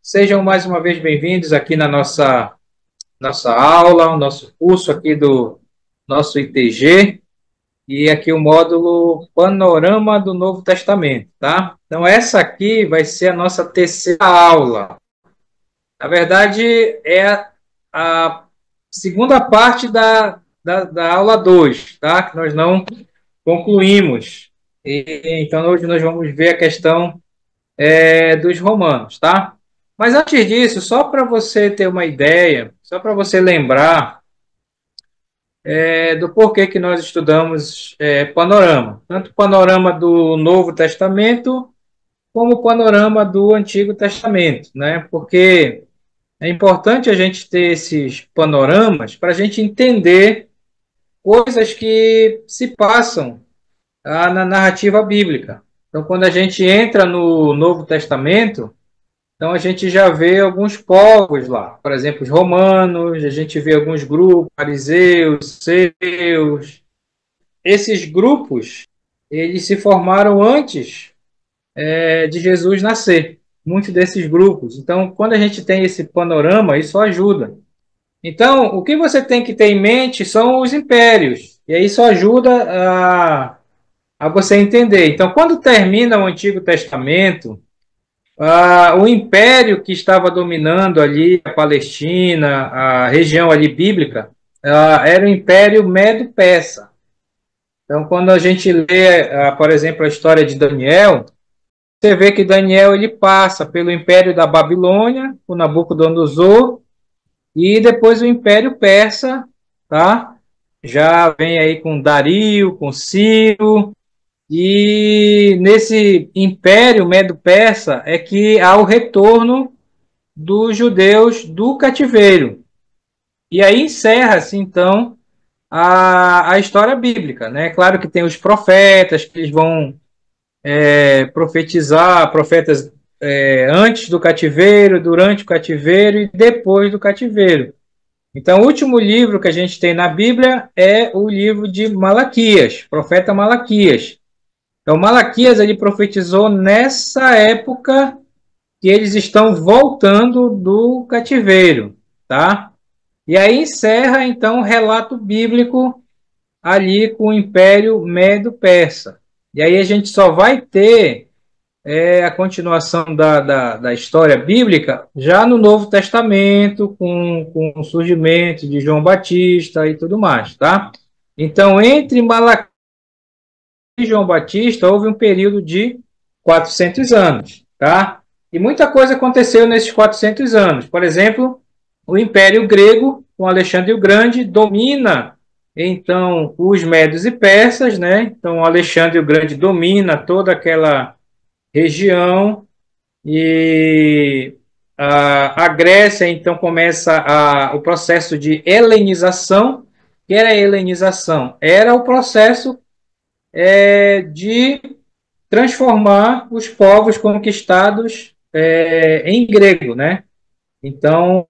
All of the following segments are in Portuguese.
Sejam mais uma vez bem-vindos aqui na nossa aula, o nosso curso aqui do nosso ITG, e aqui o módulo Panorama do Novo Testamento, tá? Então, essa aqui vai ser a nossa terceira aula. Na verdade, é a segunda parte da aula 2, tá? Que nós não concluímos. Então, hoje nós vamos ver a questão dos romanos, tá? Mas antes disso, só para você ter uma ideia, só para você lembrar do porquê que nós estudamos panorama, tanto o panorama do Novo Testamento como o panorama do Antigo Testamento, né? Porque é importante a gente ter esses panoramas para a gente entender coisas que se passam na narrativa bíblica. Então, quando a gente entra no Novo Testamento, então a gente já vê alguns povos lá, por exemplo, os romanos, a gente vê alguns grupos, fariseus, seus. Esses grupos, eles se formaram antes de Jesus nascer, muitos desses grupos. Então, quando a gente tem esse panorama, isso ajuda. Então, o que você tem que ter em mente são os impérios, e aí isso ajuda a você entender. Então, quando termina o Antigo Testamento, o império que estava dominando ali a Palestina, a região ali bíblica, era o Império Medo-Persa. Então, quando a gente lê, por exemplo, a história de Daniel, você vê que Daniel ele passa pelo Império da Babilônia, o Nabucodonosor, e depois o Império Persa, tá? Já vem aí com Dario, com Ciro, e nesse Império Medo-Persa é que há o retorno dos judeus do cativeiro. E aí encerra-se, então, a história bíblica, né? Claro que tem os profetas, que eles vão profetizar, profetas antes do cativeiro, durante o cativeiro e depois do cativeiro. Então, o último livro que a gente tem na Bíblia é o livro de Malaquias, profeta Malaquias. Então, Malaquias, ele profetizou nessa época que eles estão voltando do cativeiro, tá? E aí encerra, então, o relato bíblico ali com o Império Medo-Persa. E aí a gente só vai ter a continuação da história bíblica já no Novo Testamento, com o surgimento de João Batista e tudo mais, tá? Então, entre Malaquias e João Batista, houve um período de 400 anos, tá? E muita coisa aconteceu nesses 400 anos. Por exemplo, o Império Grego, com Alexandre o Grande, domina, então, os medos e persas, né? Então, Alexandre o Grande domina toda aquela região e a Grécia, então, começa o processo de helenização. O que era a helenização? Era o processo de transformar os povos conquistados em grego, né? Então,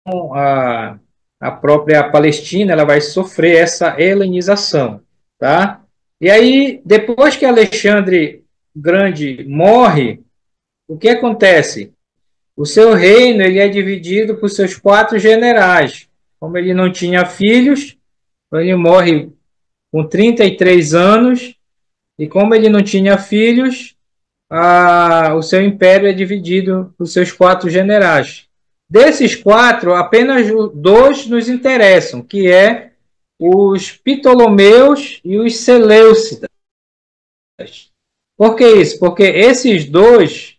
a, a própria Palestina ela vai sofrer essa helenização, tá? E aí, depois que Alexandre Grande morre, o que acontece? O seu reino ele é dividido por seus 4 generais. Como ele não tinha filhos, ele morre com 33 anos, e como ele não tinha filhos, o seu império é dividido por seus 4 generais. Desses 4, apenas 2 nos interessam, que é os Ptolomeus e os Seleucidas. Por que isso? Porque esses 2,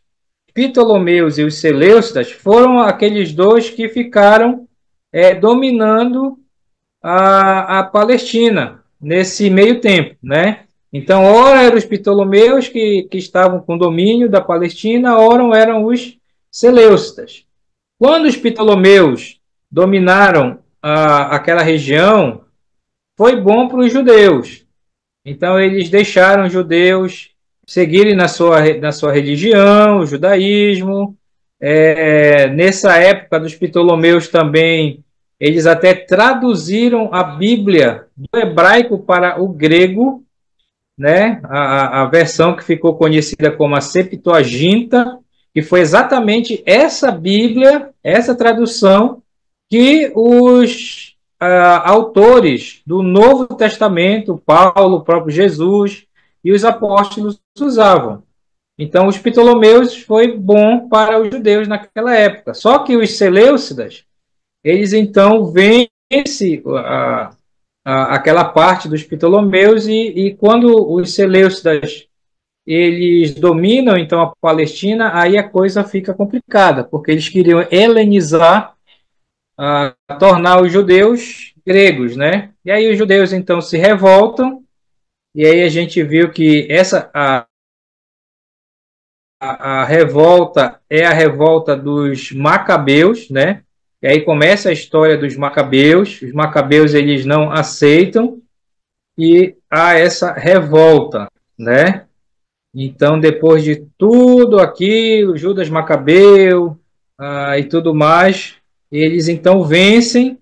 Ptolomeus e os Seleucidas, foram aqueles 2 que ficaram dominando a Palestina nesse meio tempo, né? Então, ora eram os Ptolomeus que estavam com domínio da Palestina, ora eram os Seleucidas. Quando os Ptolomeus dominaram aquela região, foi bom para os judeus. Então, eles deixaram os judeus seguirem na sua religião, o judaísmo. Nessa época dos Ptolomeus também, eles até traduziram a Bíblia do hebraico para o grego, né? A versão que ficou conhecida como a Septuaginta. que foi exatamente essa Bíblia, essa tradução que os autores do Novo Testamento, Paulo, o próprio Jesus e os apóstolos usavam. Então, os Ptolomeus foi bom para os judeus naquela época. Só que os Seleucidas, eles então vencem aquela parte dos Ptolomeus e quando os Seleucidas eles dominam então a Palestina, aí a coisa fica complicada, porque eles queriam helenizar, tornar os judeus gregos, né? E aí os judeus então se revoltam, e aí a gente viu que a revolta é a revolta dos macabeus, né? E aí começa a história dos macabeus. Os macabeus eles não aceitam e há essa revolta, né? Então, depois de tudo aquilo, Judas Macabeu e tudo mais, eles então vencem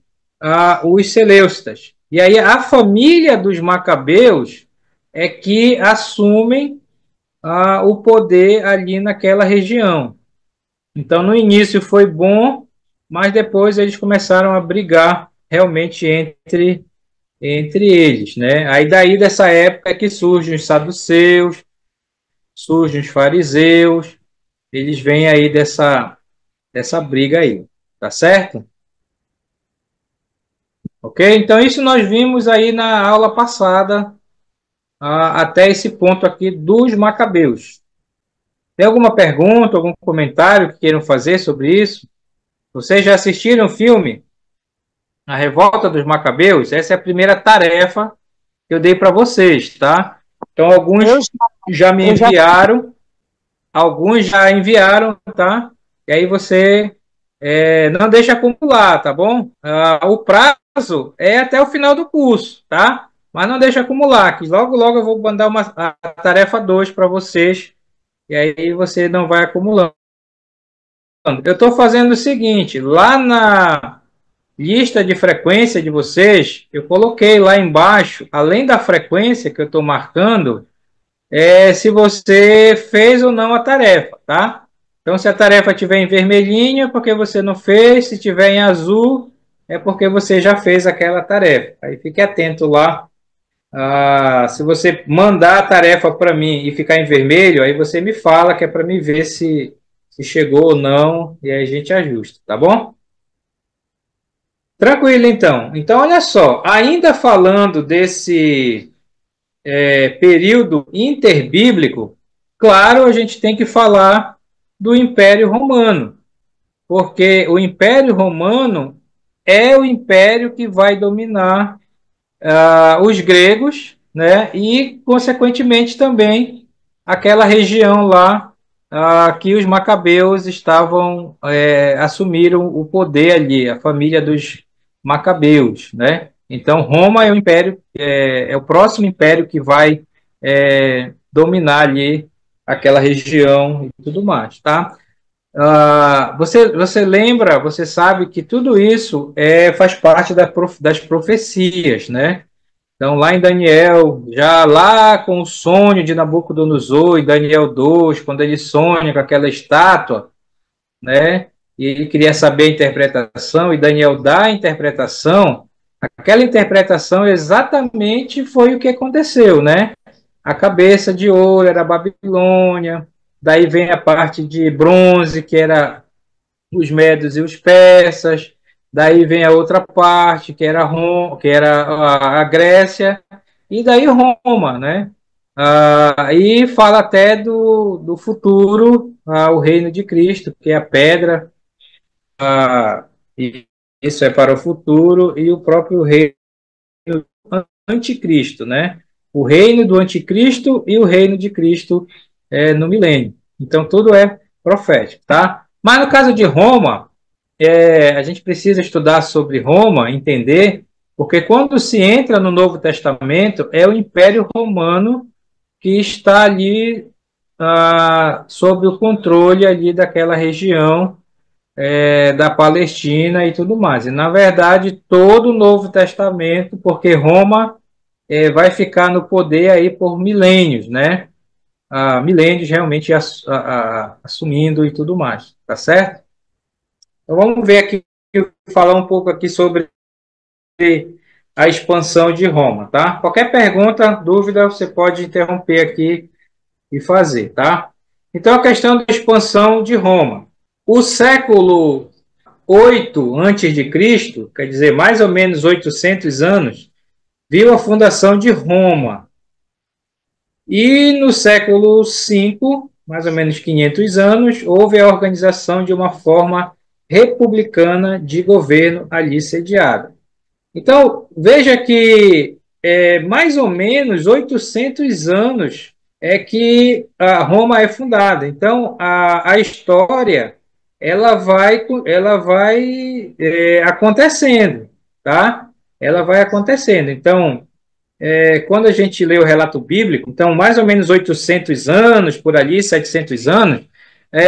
os Seleucidas. E aí a família dos Macabeus é que assumem o poder ali naquela região. Então, no início foi bom, mas depois eles começaram a brigar realmente entre eles, né? Aí daí dessa época é que surgem os saduceus, surgem os fariseus, eles vêm aí dessa briga aí, tá certo? Ok? Então, isso nós vimos aí na aula passada, até esse ponto aqui dos macabeus. Tem alguma pergunta, algum comentário que queiram fazer sobre isso? Vocês já assistiram o filme A Revolta dos Macabeus? Essa é a primeira tarefa que eu dei para vocês, tá? Então, já me enviaram, alguns já enviaram, tá? E aí você não deixa acumular, tá bom? O prazo é até o final do curso, tá? Mas não deixa acumular, que logo, logo eu vou mandar a tarefa 2 para vocês, e aí você não vai acumulando. Eu estou fazendo o seguinte, lá na lista de frequência de vocês, eu coloquei lá embaixo, além da frequência que eu estou marcando, se você fez ou não a tarefa, tá? Então, se a tarefa tiver em vermelhinho, é porque você não fez. Se tiver em azul, é porque você já fez aquela tarefa. Aí fique atento lá. Se você mandar a tarefa para mim e ficar em vermelho, aí você me fala que é para me ver se chegou ou não, e aí a gente ajusta, tá bom? Tranquilo, então. Então, olha só, ainda falando desse período interbíblico, claro, a gente tem que falar do Império Romano, porque o Império Romano é o império que vai dominar os gregos, né, e, consequentemente, também aquela região lá que os macabeus assumiram o poder ali, a família dos macabeus, né? Então, Roma é o império, é o próximo império que vai dominar ali aquela região e tudo mais, tá? Você lembra, você sabe que tudo isso faz parte das profecias, né? Então, lá em Daniel, já lá com o sonho de Nabucodonosor, em Daniel 2, quando ele sonha com aquela estátua, né? E ele queria saber a interpretação, e Daniel dá a interpretação, aquela interpretação exatamente foi o que aconteceu, né? A cabeça de ouro era a Babilônia, daí vem a parte de bronze, que era os medos e os persas, daí vem a outra parte, que era Roma, que era a Grécia, e daí Roma, né? E fala até do futuro, o reino de Cristo, que é a pedra, e isso é para o futuro, e o próprio reino anticristo, né? O reino do anticristo e o reino de Cristo no milênio. Então, tudo é profético, tá? Mas no caso de Roma, a gente precisa estudar sobre Roma, entender, porque quando se entra no Novo Testamento, é o Império Romano que está ali sob o controle ali daquela região da Palestina e tudo mais. E, na verdade, todo o Novo Testamento, porque Roma vai ficar no poder aí por milênios, né? milênios realmente assumindo e tudo mais, tá certo? Então vamos ver aqui, falar um pouco aqui sobre a expansão de Roma, tá? Qualquer pergunta, dúvida, você pode interromper aqui e fazer, tá? Então, a questão da expansão de Roma. O século 8 antes de Cristo, quer dizer, mais ou menos 800 anos, viu a fundação de Roma. E no século 5, mais ou menos 500 anos, houve a organização de uma forma republicana de governo ali sediada. Então, veja que mais ou menos 800 anos é que a Roma é fundada. Então, a história ela vai acontecendo, tá? Ela vai acontecendo. Então, quando a gente lê o relato bíblico, então mais ou menos 800 anos, por ali, 700 anos,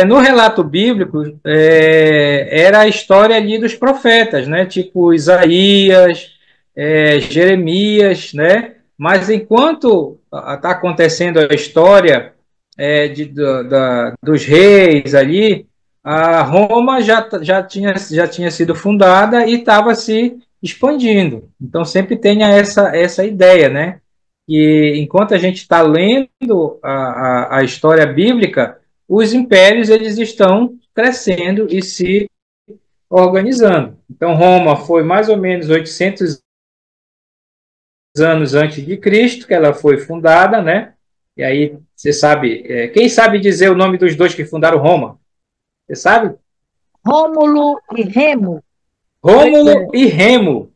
no relato bíblico era a história ali dos profetas, né? Tipo Isaías, Jeremias, né? Mas enquanto está acontecendo a história dos reis ali, a Roma já tinha sido fundada e estava se expandindo. Então, sempre tenha essa ideia, né? Que enquanto a gente está lendo a história bíblica, os impérios eles estão crescendo e se organizando. Então, Roma foi mais ou menos 800 anos antes de Cristo que ela foi fundada, né? E aí, você sabe, quem sabe dizer o nome dos dois que fundaram Roma? Você sabe? Rômulo e Remo. Rômulo e Remo.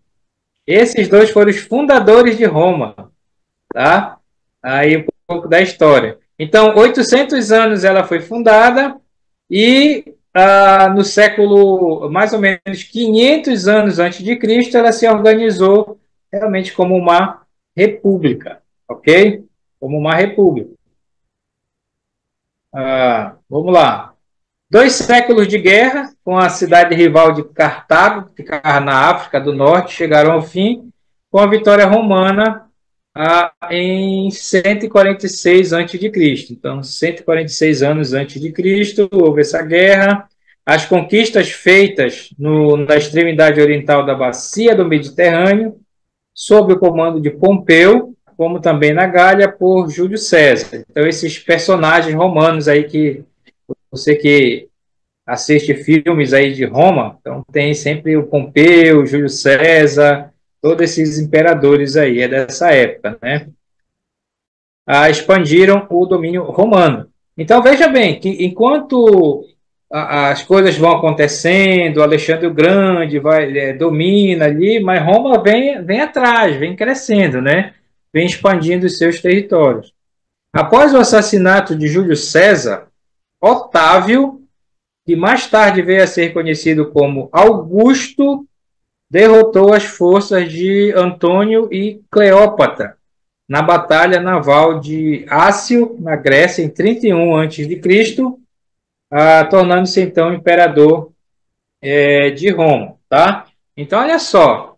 Esses dois foram os fundadores de Roma, tá? Aí um pouco da história. Então, 800 anos ela foi fundada e no século mais ou menos 500 anos antes de Cristo ela se organizou realmente como uma república, ok? Como uma república. Vamos lá. 2 séculos de guerra com a cidade rival de Cartago, que ficava na África do Norte, chegaram ao fim com a vitória romana em 146 a.C. Então, 146 anos antes de Cristo, houve essa guerra. As conquistas feitas na extremidade oriental da bacia do Mediterrâneo, sob o comando de Pompeu, como também na Gália, por Júlio César. Então, esses personagens romanos aí que você que assiste filmes aí de Roma, então tem sempre o Pompeu, o Júlio César, todos esses imperadores aí, é dessa época, né? Expandiram o domínio romano. Então veja bem que enquanto as coisas vão acontecendo, Alexandre o Grande domina ali, mas Roma vem atrás, vem crescendo, né? Vem expandindo os seus territórios. Após o assassinato de Júlio César, Otávio, que mais tarde veio a ser conhecido como Augusto, derrotou as forças de Antônio e Cleópatra na Batalha Naval de Ácio, na Grécia, em 31 a.C., tornando-se então imperador de Roma. Tá? Então, olha só,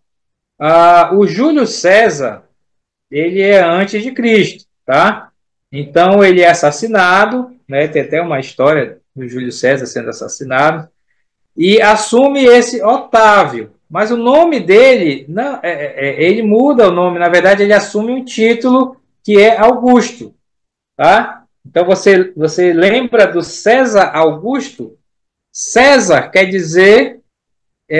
o Júlio César ele é antes de Cristo. Tá? Então, ele é assassinado, né? Tem até uma história do Júlio César sendo assassinado, e assume esse Otávio. Mas o nome dele, não, ele muda o nome, na verdade, ele assume um título que é Augusto. Tá? Então você lembra do César Augusto? César quer dizer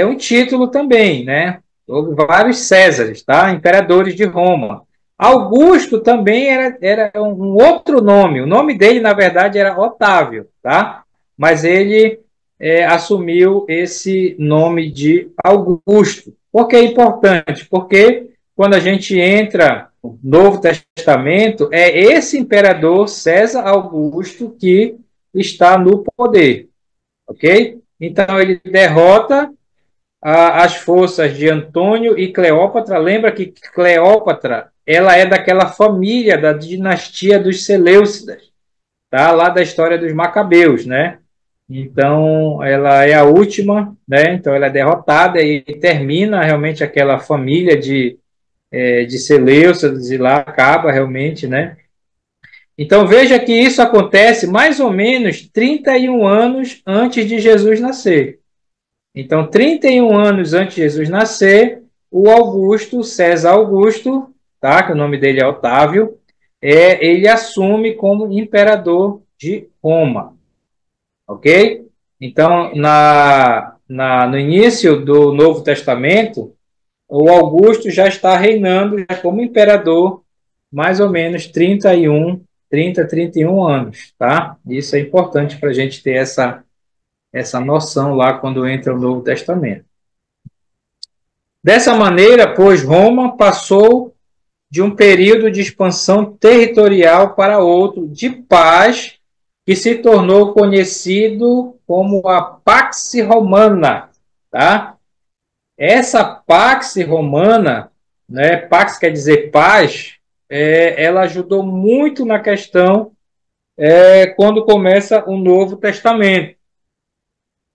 um título também, né? Houve vários Césares, tá? Imperadores de Roma. Augusto também era um outro nome. O nome dele, na verdade, era Otávio, tá? Mas ele assumiu esse nome de Augusto. Por que é importante? Porque quando a gente entra no Novo Testamento, é esse imperador César Augusto que está no poder, ok? Então ele derrota as forças de Antônio e Cleópatra. Lembra que Cleópatra ela é daquela família da dinastia dos Seleucidas, tá? Lá da história dos Macabeus, né? Então ela é a última, né? Então ela é derrotada e termina realmente aquela família de Seleucidas e lá acaba realmente, né? Então veja que isso acontece mais ou menos 31 anos antes de Jesus nascer. Então, 31 anos antes de Jesus nascer, o Augusto, César Augusto, tá? Que o nome dele é Otávio, ele assume como imperador de Roma, ok? Então, no início do Novo Testamento, o Augusto já está reinando já como imperador mais ou menos 31 anos, tá? Isso é importante para a gente ter essa noção lá quando entra o Novo Testamento. Dessa maneira, pois, Roma passou de um período de expansão territorial para outro, de paz, que se tornou conhecido como a Pax Romana, tá? Essa Pax Romana, né, Pax quer dizer paz, ela ajudou muito na questão quando começa o Novo Testamento,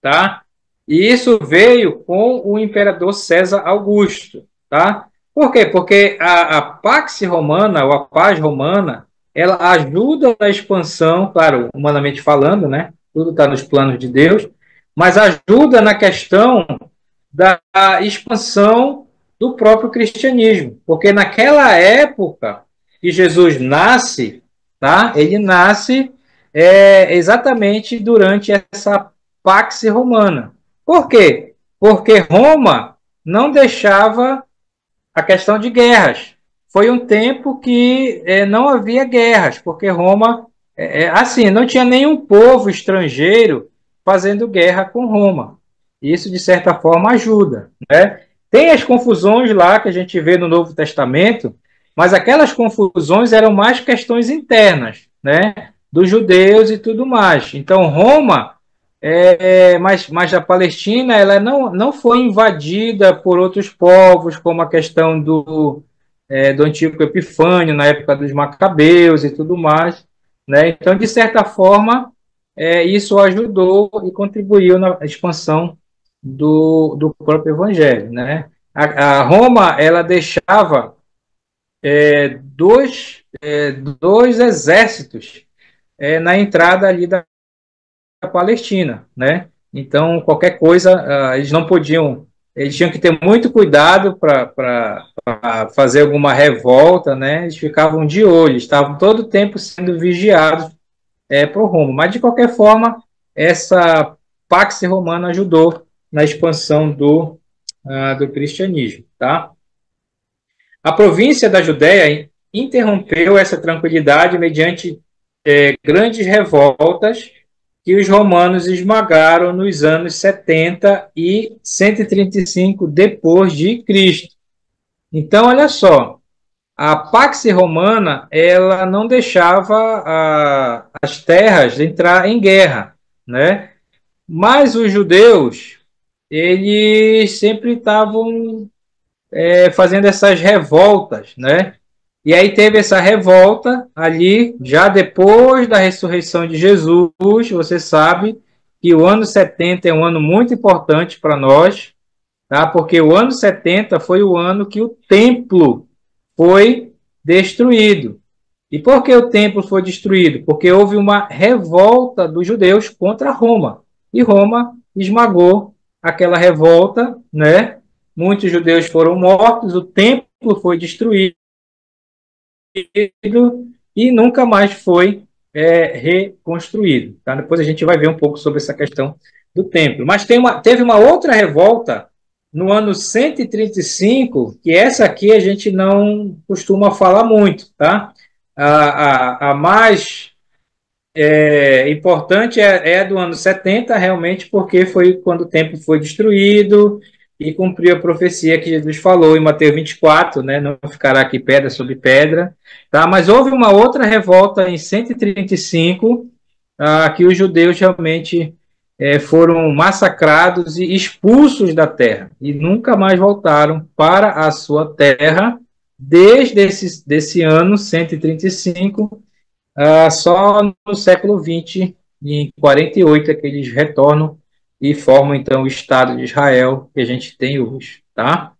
tá? E isso veio com o imperador César Augusto, tá? Por quê? Porque a Pax Romana, ou a paz romana, ela ajuda na expansão, claro, humanamente falando, né? Tudo está nos planos de Deus, mas ajuda na questão da expansão do próprio cristianismo, porque naquela época que Jesus nasce, tá? Ele nasce exatamente durante essa Pax Romana. Por quê? Porque Roma não deixava a questão de guerras. Foi um tempo que não havia guerras, porque Roma, assim, não tinha nenhum povo estrangeiro fazendo guerra com Roma. Isso, de certa forma, ajuda, né? Tem as confusões lá que a gente vê no Novo Testamento, mas aquelas confusões eram mais questões internas, né? Dos judeus e tudo mais. Então, Roma mas a Palestina ela não foi invadida por outros povos, como a questão do Antíoco Epifânio, na época dos Macabeus e tudo mais. Né? Então, de certa forma, isso ajudou e contribuiu na expansão do próprio Evangelho. Né? A Roma ela deixava dois exércitos na entrada ali da Palestina, né? Então, qualquer coisa, eles não podiam, eles tinham que ter muito cuidado para fazer alguma revolta, né? Eles ficavam de olho, estavam todo o tempo sendo vigiados por Roma. Mas, de qualquer forma, essa Pax Romana ajudou na expansão do cristianismo, tá? A província da Judéia interrompeu essa tranquilidade mediante grandes revoltas que os romanos esmagaram nos anos 70 e 135 depois de Cristo. Então, olha só, a Pax Romana ela não deixava as terras entrar em guerra, né? Mas os judeus eles sempre estavam fazendo essas revoltas, né? E aí teve essa revolta ali, já depois da ressurreição de Jesus. Você sabe que o ano 70 é um ano muito importante para nós, tá? Porque o ano 70 foi o ano que o templo foi destruído. E por que o templo foi destruído? Porque houve uma revolta dos judeus contra Roma. E Roma esmagou aquela revolta, né? Muitos judeus foram mortos, o templo foi destruído e nunca mais foi reconstruído. Tá? Depois a gente vai ver um pouco sobre essa questão do templo. Mas teve uma outra revolta no ano 135, que essa aqui a gente não costuma falar muito. Tá? A mais importante é do ano 70, realmente, porque foi quando o templo foi destruído e cumpriu a profecia que Jesus falou em Mateus 24, né? Não ficará aqui pedra sobre pedra. Tá? Mas houve uma outra revolta em 135, que os judeus realmente foram massacrados e expulsos da terra e nunca mais voltaram para a sua terra desde desse ano 135. Só no século XX, em 48, é que eles retornam e formam, então, o Estado de Israel que a gente tem hoje, tá?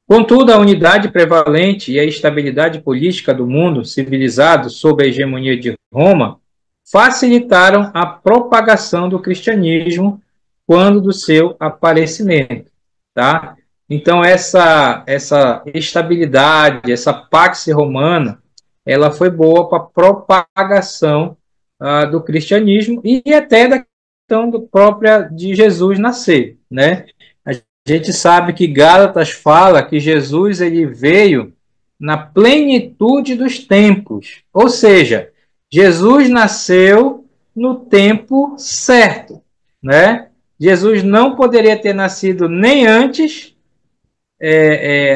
Contudo, a unidade prevalente e a estabilidade política do mundo civilizado sob a hegemonia de Roma facilitaram a propagação do cristianismo quando do seu aparecimento, tá? Então essa estabilidade, essa pax romana, ela foi boa para a propagação do cristianismo e até da questão própria de Jesus nascer, né? A gente sabe que Gálatas fala que Jesus ele veio na plenitude dos tempos, ou seja, Jesus nasceu no tempo certo, né? Jesus não poderia ter nascido nem antes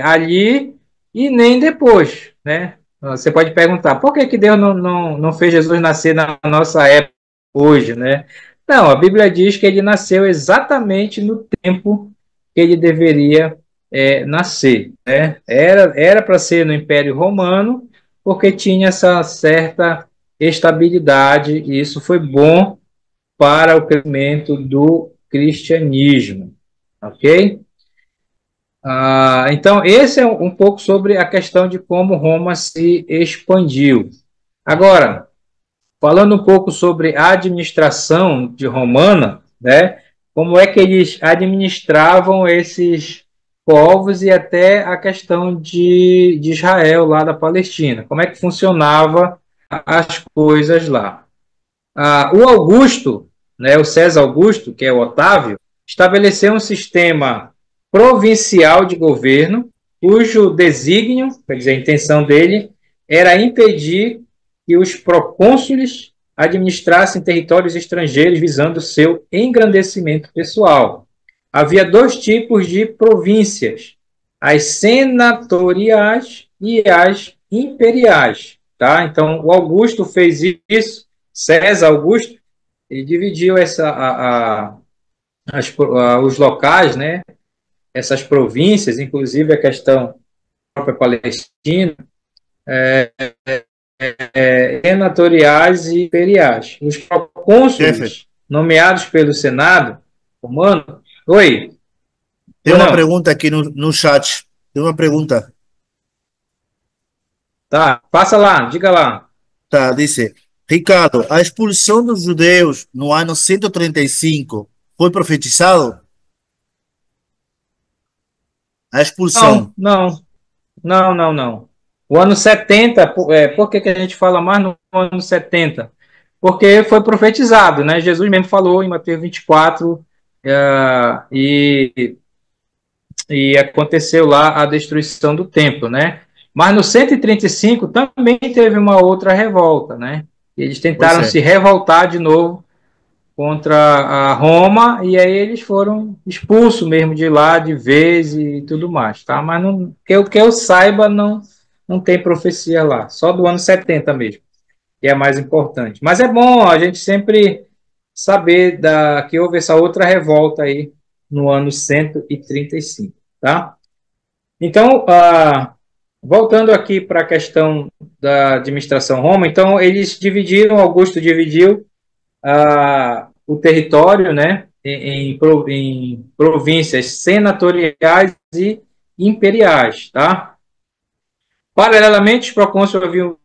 ali e nem depois, né? Você pode perguntar, por que Deus não fez Jesus nascer na nossa época hoje, né? Não, a Bíblia diz que ele nasceu exatamente no tempo que ele deveria nascer, né? Era para ser no Império Romano, porque tinha essa certa estabilidade, e isso foi bom para o crescimento do cristianismo, ok? Então, esse é um pouco sobre a questão de como Roma se expandiu. Agora, falando um pouco sobre a administração de Romana, né? Como é que eles administravam esses povos e até a questão de Israel, lá da Palestina. Como é que funcionava as coisas lá? O Augusto, né, o César Augusto, que é o Otávio, estabeleceu um sistema provincial de governo, cujo desígnio, quer dizer, a intenção dele, era impedir que os procônsules administrassem territórios estrangeiros visando seu engrandecimento pessoal. Havia dois tipos de províncias, as senatoriais e as imperiais. Tá? Então, o Augusto fez isso, César Augusto, ele dividiu os locais, né, essas províncias, inclusive a questão própria Palestina, senatoriais e imperiais. Os Jefe, procônsules, nomeados pelo Senado romano. Oi, tem uma Brunão. pergunta aqui no chat. Tem uma pergunta. Tá, passa lá, diga lá. Tá, disse, Ricardo, a expulsão dos judeus no ano 135 foi profetizado? A expulsão. Não. O ano 70, por que a gente fala mais no ano 70? Porque foi profetizado, né? Jesus mesmo falou em Mateus 24, e aconteceu lá a destruição do templo, né? Mas no 135 também teve uma outra revolta, né? Eles Pois tentaram é. se revoltar de novo contra a Roma, e aí eles foram expulsos mesmo de lá de vez e tudo mais, tá? Mas não, que eu saiba, não tem profecia lá, só do ano 70 mesmo, que é mais importante. Mas é bom a gente sempre saber que houve essa outra revolta aí no ano 135, tá? Então, voltando aqui para a questão da administração Roma, então eles dividiram, Augusto dividiu o território, né, em províncias senatoriais e imperiais, tá? Paralelamente, os procônsulos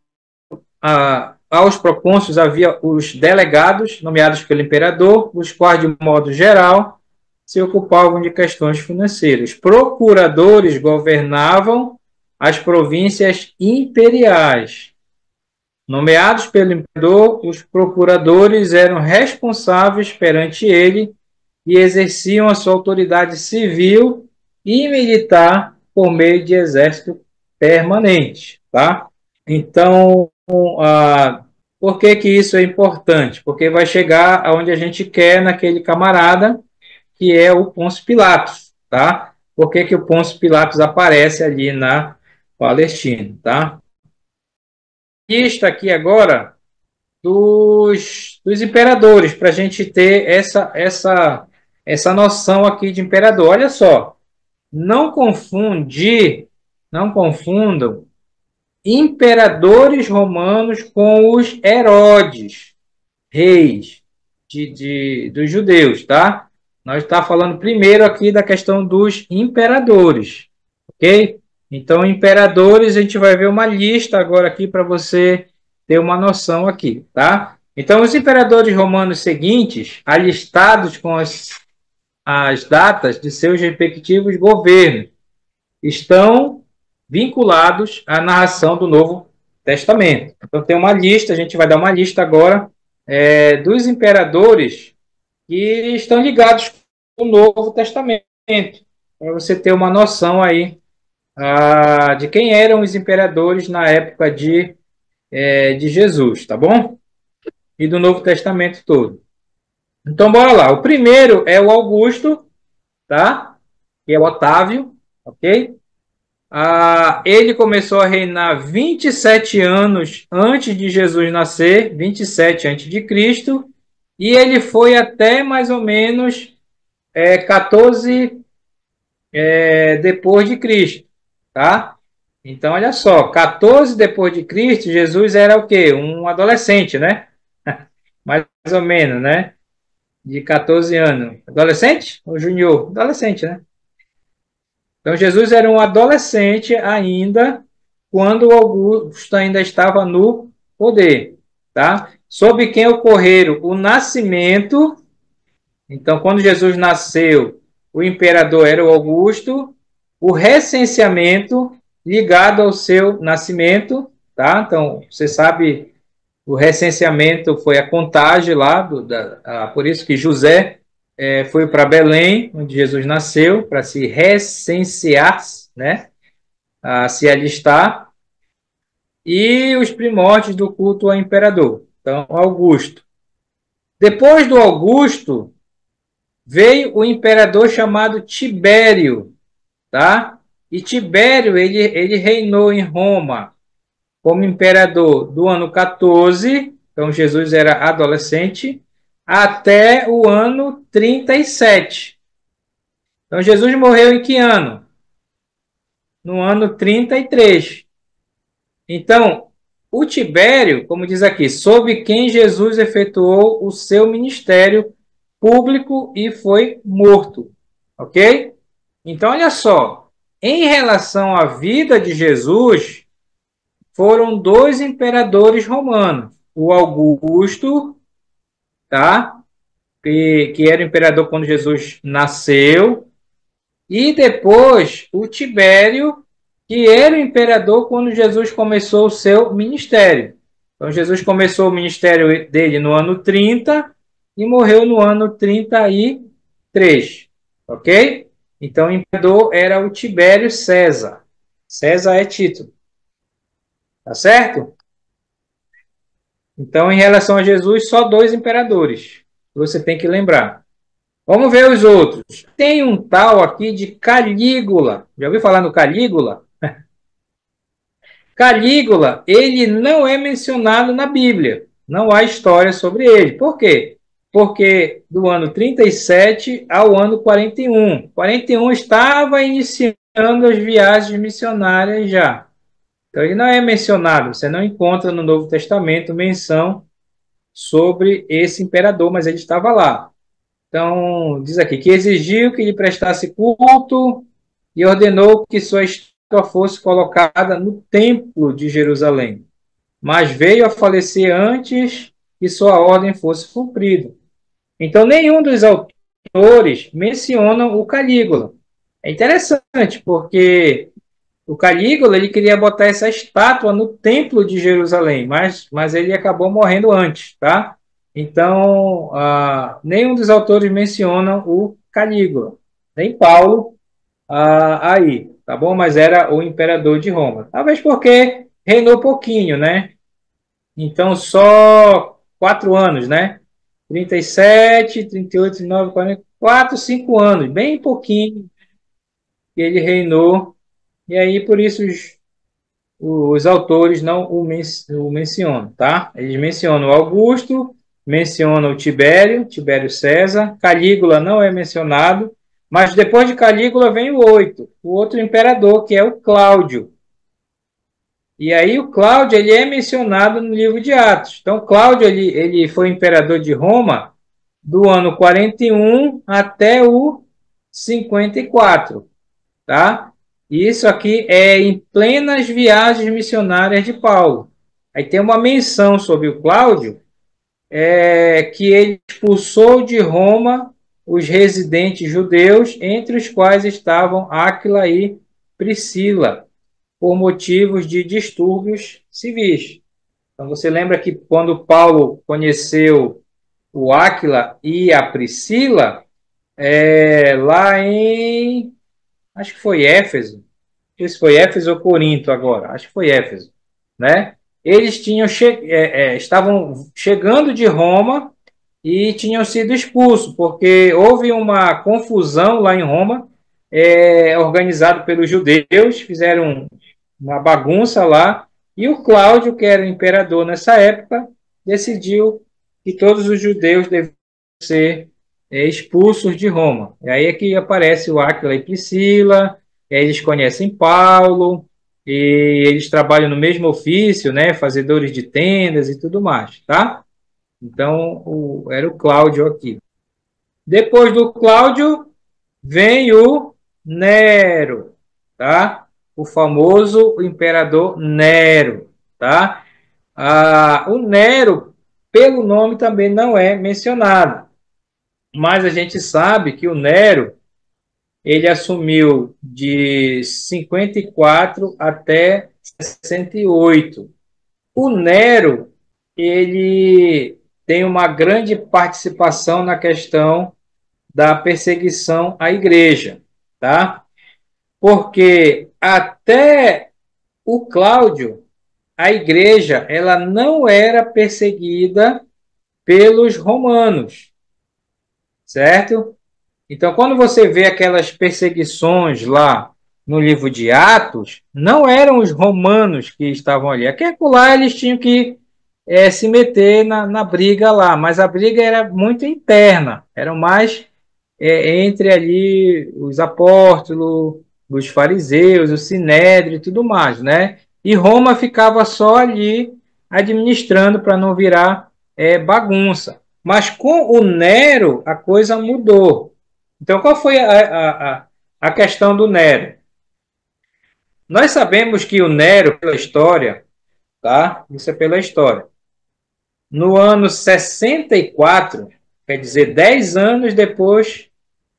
aos procônsulos havia os delegados, nomeados pelo imperador, os quais, de modo geral, se ocupavam de questões financeiras. Procuradores governavam as províncias imperiais. Nomeados pelo imperador, os procuradores eram responsáveis perante ele e exerciam a sua autoridade civil e militar por meio de exército permanente, tá? Então, por que isso é importante? Porque vai chegar aonde a gente quer naquele camarada, que é o Pôncio Pilatos, tá? Por que o Pôncio Pilatos aparece ali na Palestina, tá? Lista aqui agora dos imperadores, para a gente ter essa noção aqui de imperador. Olha só, não confundam imperadores romanos com os Herodes, reis dos judeus, tá? Nós estamos falando primeiro aqui da questão dos imperadores, ok? Então, imperadores, a gente vai ver uma lista agora aqui para você ter uma noção aqui, tá? Então, os imperadores romanos seguintes, alistados com as datas de seus respectivos governos, estão vinculados à narração do Novo Testamento. Então, tem uma lista, a gente vai dar uma lista agora dos imperadores que estão ligados com o Novo Testamento, para você ter uma noção aí de quem eram os imperadores na época de Jesus, tá bom? E do Novo Testamento todo. Então, bora lá. O primeiro é o Augusto, tá? Que é o Otávio, ok? Ele começou a reinar 27 anos antes de Jesus nascer, 27 antes de Cristo, e ele foi até mais ou menos 14 depois de Cristo, tá? Então, olha só, 14 depois de Cristo, Jesus era o quê? Um adolescente, né? Mais ou menos, né? De 14 anos. Adolescente ou junior? Adolescente, né? Então, Jesus era um adolescente ainda quando Augusto ainda estava no poder, tá? Sob quem ocorreram o nascimento. Então, quando Jesus nasceu, o imperador era o Augusto, o recenseamento ligado ao seu nascimento, tá? Então, você sabe, o recenseamento foi a contagem lá, por isso que José foi para Belém, onde Jesus nasceu, para se recensear, né? Se alistar, e os primórdios do culto ao imperador. Então, Augusto. Depois do Augusto, veio o imperador chamado Tibério, tá? E Tibério, ele reinou em Roma como imperador do ano 14, então Jesus era adolescente, até o ano 37. Então Jesus morreu em que ano? No ano 33. Então, o Tibério, como diz aqui, sob quem Jesus efetuou o seu ministério público e foi morto. Ok? Então, olha só. Em relação à vida de Jesus, foram dois imperadores romanos. O Augusto, tá? Que era o imperador quando Jesus nasceu. E depois o Tibério, que era o imperador quando Jesus começou o seu ministério. Então, Jesus começou o ministério dele no ano 30 e morreu no ano 33. Ok? Então, o imperador era o Tibério César. César é título. Tá certo? Então, em relação a Jesus, só dois imperadores. Você tem que lembrar. Vamos ver os outros. Tem um tal aqui de Calígula. Já ouviu falar no Calígula? Calígula, ele não é mencionado na Bíblia. Não há história sobre ele. Por quê? Porque do ano 37 ao ano 41. 41 estava iniciando as viagens missionárias já. Então, ele não é mencionado. Você não encontra no Novo Testamento menção sobre esse imperador, mas ele estava lá. Então, diz aqui que exigiu que lhe prestasse culto e ordenou que sua estátua fosse colocada no templo de Jerusalém. Mas veio a falecer antes que sua ordem fosse cumprida. Então, nenhum dos autores mencionam o Calígula. É interessante, porque o Calígula ele queria botar essa estátua no templo de Jerusalém, mas ele acabou morrendo antes, tá? Então, nenhum dos autores mencionam o Calígula, nem Paulo aí, tá bom? Mas era o imperador de Roma. Talvez porque reinou pouquinho, né? Então, só 4 anos, né? 37, 38, 39, 40, 4, 5 anos, bem pouquinho que ele reinou. E aí, por isso, os autores não o mencionam, tá? Eles mencionam Augusto, mencionam o Tibério César, Calígula não é mencionado, mas depois de Calígula vem o outro imperador, que é o Cláudio. E aí o Cláudio ele é mencionado no livro de Atos. Então, Cláudio ele foi imperador de Roma do ano 41 até o 54, tá? E isso aqui é em plenas viagens missionárias de Paulo. Aí tem uma menção sobre o Cláudio, que ele expulsou de Roma os residentes judeus, entre os quais estavam Áquila e Priscila, por motivos de distúrbios civis. Então você lembra que quando Paulo conheceu o Áquila e a Priscila, lá em, acho que foi Éfeso, não sei se foi Éfeso ou Corinto agora, acho que foi Éfeso, né? Eles estavam chegando de Roma e tinham sido expulsos, porque houve uma confusão lá em Roma, organizado pelos judeus, fizeram uma bagunça lá, e o Cláudio, que era o imperador nessa época, decidiu que todos os judeus deveriam ser expulsos de Roma. E aí é que aparece o Áquila e Priscila, e aí eles conhecem Paulo, e eles trabalham no mesmo ofício, né, fazedores de tendas e tudo mais, tá? Então, era o Cláudio aqui. Depois do Cláudio, vem o Nero, tá? O famoso imperador Nero, tá? O Nero, pelo nome, também não é mencionado, mas a gente sabe que o Nero, ele assumiu de 54 até 68. O Nero, ele tem uma grande participação na questão da perseguição à igreja, tá? Porque até o Cláudio, a igreja, ela não era perseguida pelos romanos, certo? Então, quando você vê aquelas perseguições lá no livro de Atos, não eram os romanos que estavam ali. Aqui e lá eles tinham que se meter na briga lá, mas a briga era muito interna, eram mais entre ali os apóstolos, os fariseus, o sinédrio e tudo mais, né? E Roma ficava só ali administrando para não virar bagunça. Mas com o Nero a coisa mudou. Então qual foi a questão do Nero? Nós sabemos que o Nero, pela história, tá? Isso é pela história. No ano 64, quer dizer, 10 anos depois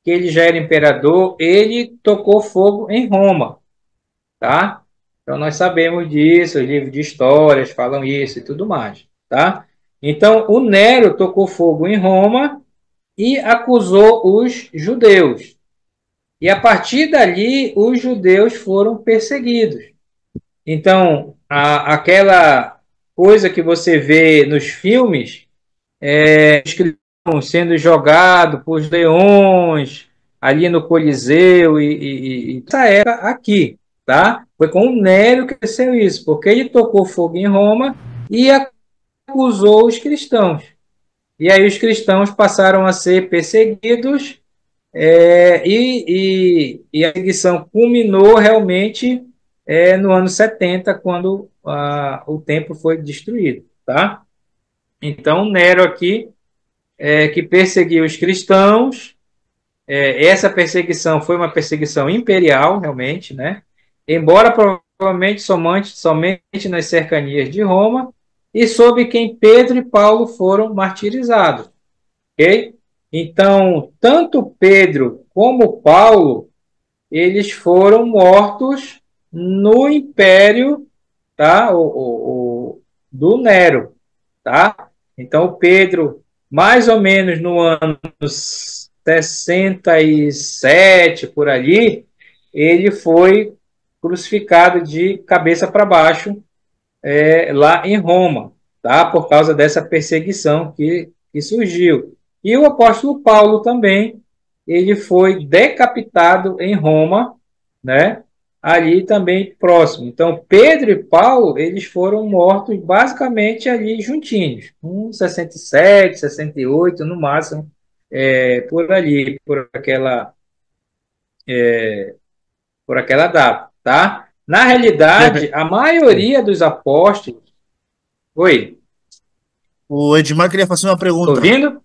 que ele já era imperador, ele tocou fogo em Roma, tá? Então nós sabemos disso, os livros de histórias falam isso e tudo mais, tá? Então o Nero tocou fogo em Roma e acusou os judeus. E a partir dali os judeus foram perseguidos. Então aquela coisa que você vê nos filmes, os cristãos sendo jogados por leões ali no Coliseu e essa época aqui, tá? Foi com o Nero que aconteceu isso, porque ele tocou fogo em Roma e acusou os cristãos. E aí os cristãos passaram a ser perseguidos, e a perseguição culminou realmente no ano 70, quando o templo foi destruído, tá? Então Nero aqui que perseguiu os cristãos. Essa perseguição foi uma perseguição imperial, realmente, né? Embora provavelmente somente nas cercanias de Roma, e sob quem Pedro e Paulo foram martirizados, ok? Então, tanto Pedro como Paulo, eles foram mortos no império, tá? Do Nero, tá? Então, Pedro, mais ou menos no ano 67, por ali, ele foi crucificado de cabeça para baixo, lá em Roma, tá? Por causa dessa perseguição que surgiu. E o apóstolo Paulo também, ele foi decapitado em Roma, né? Ali também próximo. Então, Pedro e Paulo, eles foram mortos basicamente ali juntinhos, 67, 68 no máximo, por ali, por aquela data, tá? Na realidade, a maioria dos apóstolos... Oi, O Edmar queria fazer uma tô pergunta. ouvindo?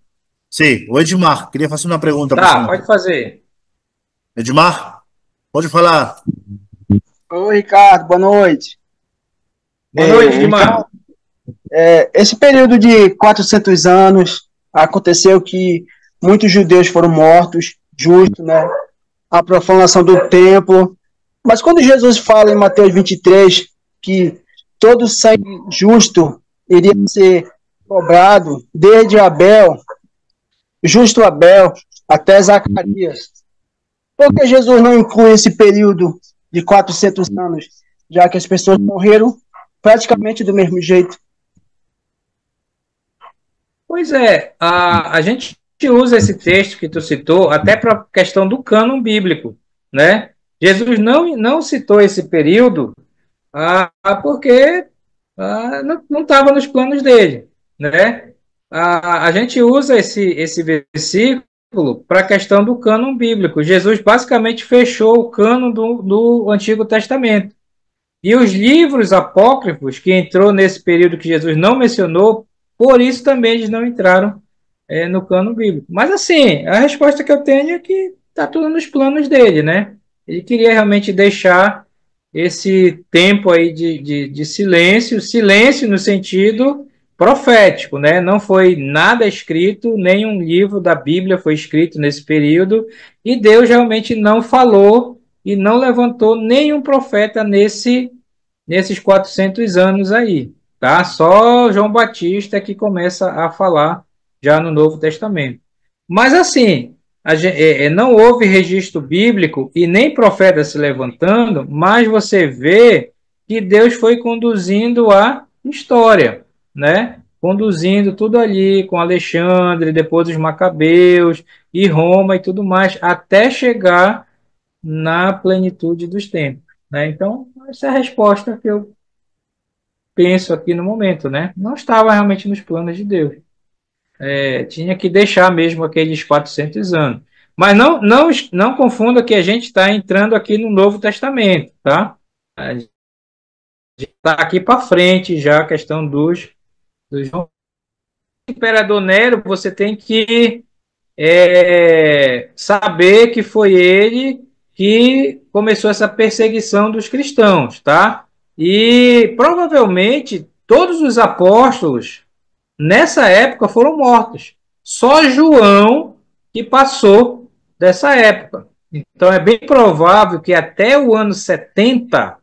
Sim, o Edmar queria fazer uma pergunta para o Tá, senhor. pode fazer. Edmar, pode falar. Oi, Ricardo, boa noite. Boa noite, Ricardo, Dimar. esse período de 400 anos aconteceu que muitos judeus foram mortos, justo, né? A profanação do templo. Mas quando Jesus fala em Mateus 23 que todo sangue justo iria ser cobrado, desde Abel, justo Abel, até Zacarias, por que Jesus não inclui esse período de 400 anos, já que as pessoas morreram praticamente do mesmo jeito? Pois é, a gente usa esse texto que tu citou até para a questão do cânon bíblico, né? Jesus não citou esse período porque não estava nos planos dele, né? A gente usa esse versículo para a questão do cânon bíblico. Jesus basicamente fechou o cânon do Antigo Testamento. E os livros apócrifos que entrou nesse período que Jesus não mencionou, por isso também eles não entraram no cânon bíblico. Mas assim, a resposta que eu tenho é que está tudo nos planos dele, né? Ele queria realmente deixar esse tempo aí de silêncio, silêncio no sentido profético, né? Não foi nada escrito, nenhum livro da Bíblia foi escrito nesse período, e Deus realmente não falou e não levantou nenhum profeta nesses 400 anos aí, tá? Só João Batista que começa a falar já no Novo Testamento. Mas assim, não houve registro bíblico e nem profeta se levantando, mas você vê que Deus foi conduzindo a história, né? Conduzindo tudo ali com Alexandre, depois os Macabeus e Roma e tudo mais, até chegar na plenitude dos tempos, né? Então, essa é a resposta que eu penso aqui no momento, né? Não estava realmente nos planos de Deus. Tinha que deixar mesmo aqueles 400 anos. Mas não confunda que a gente está entrando aqui no Novo Testamento, tá? A gente está aqui para frente já a questão dos Imperador Nero, você tem que saber que foi ele que começou essa perseguição dos cristãos, tá? E provavelmente todos os apóstolos nessa época foram mortos. Só João que passou dessa época. Então é bem provável que até o ano 70,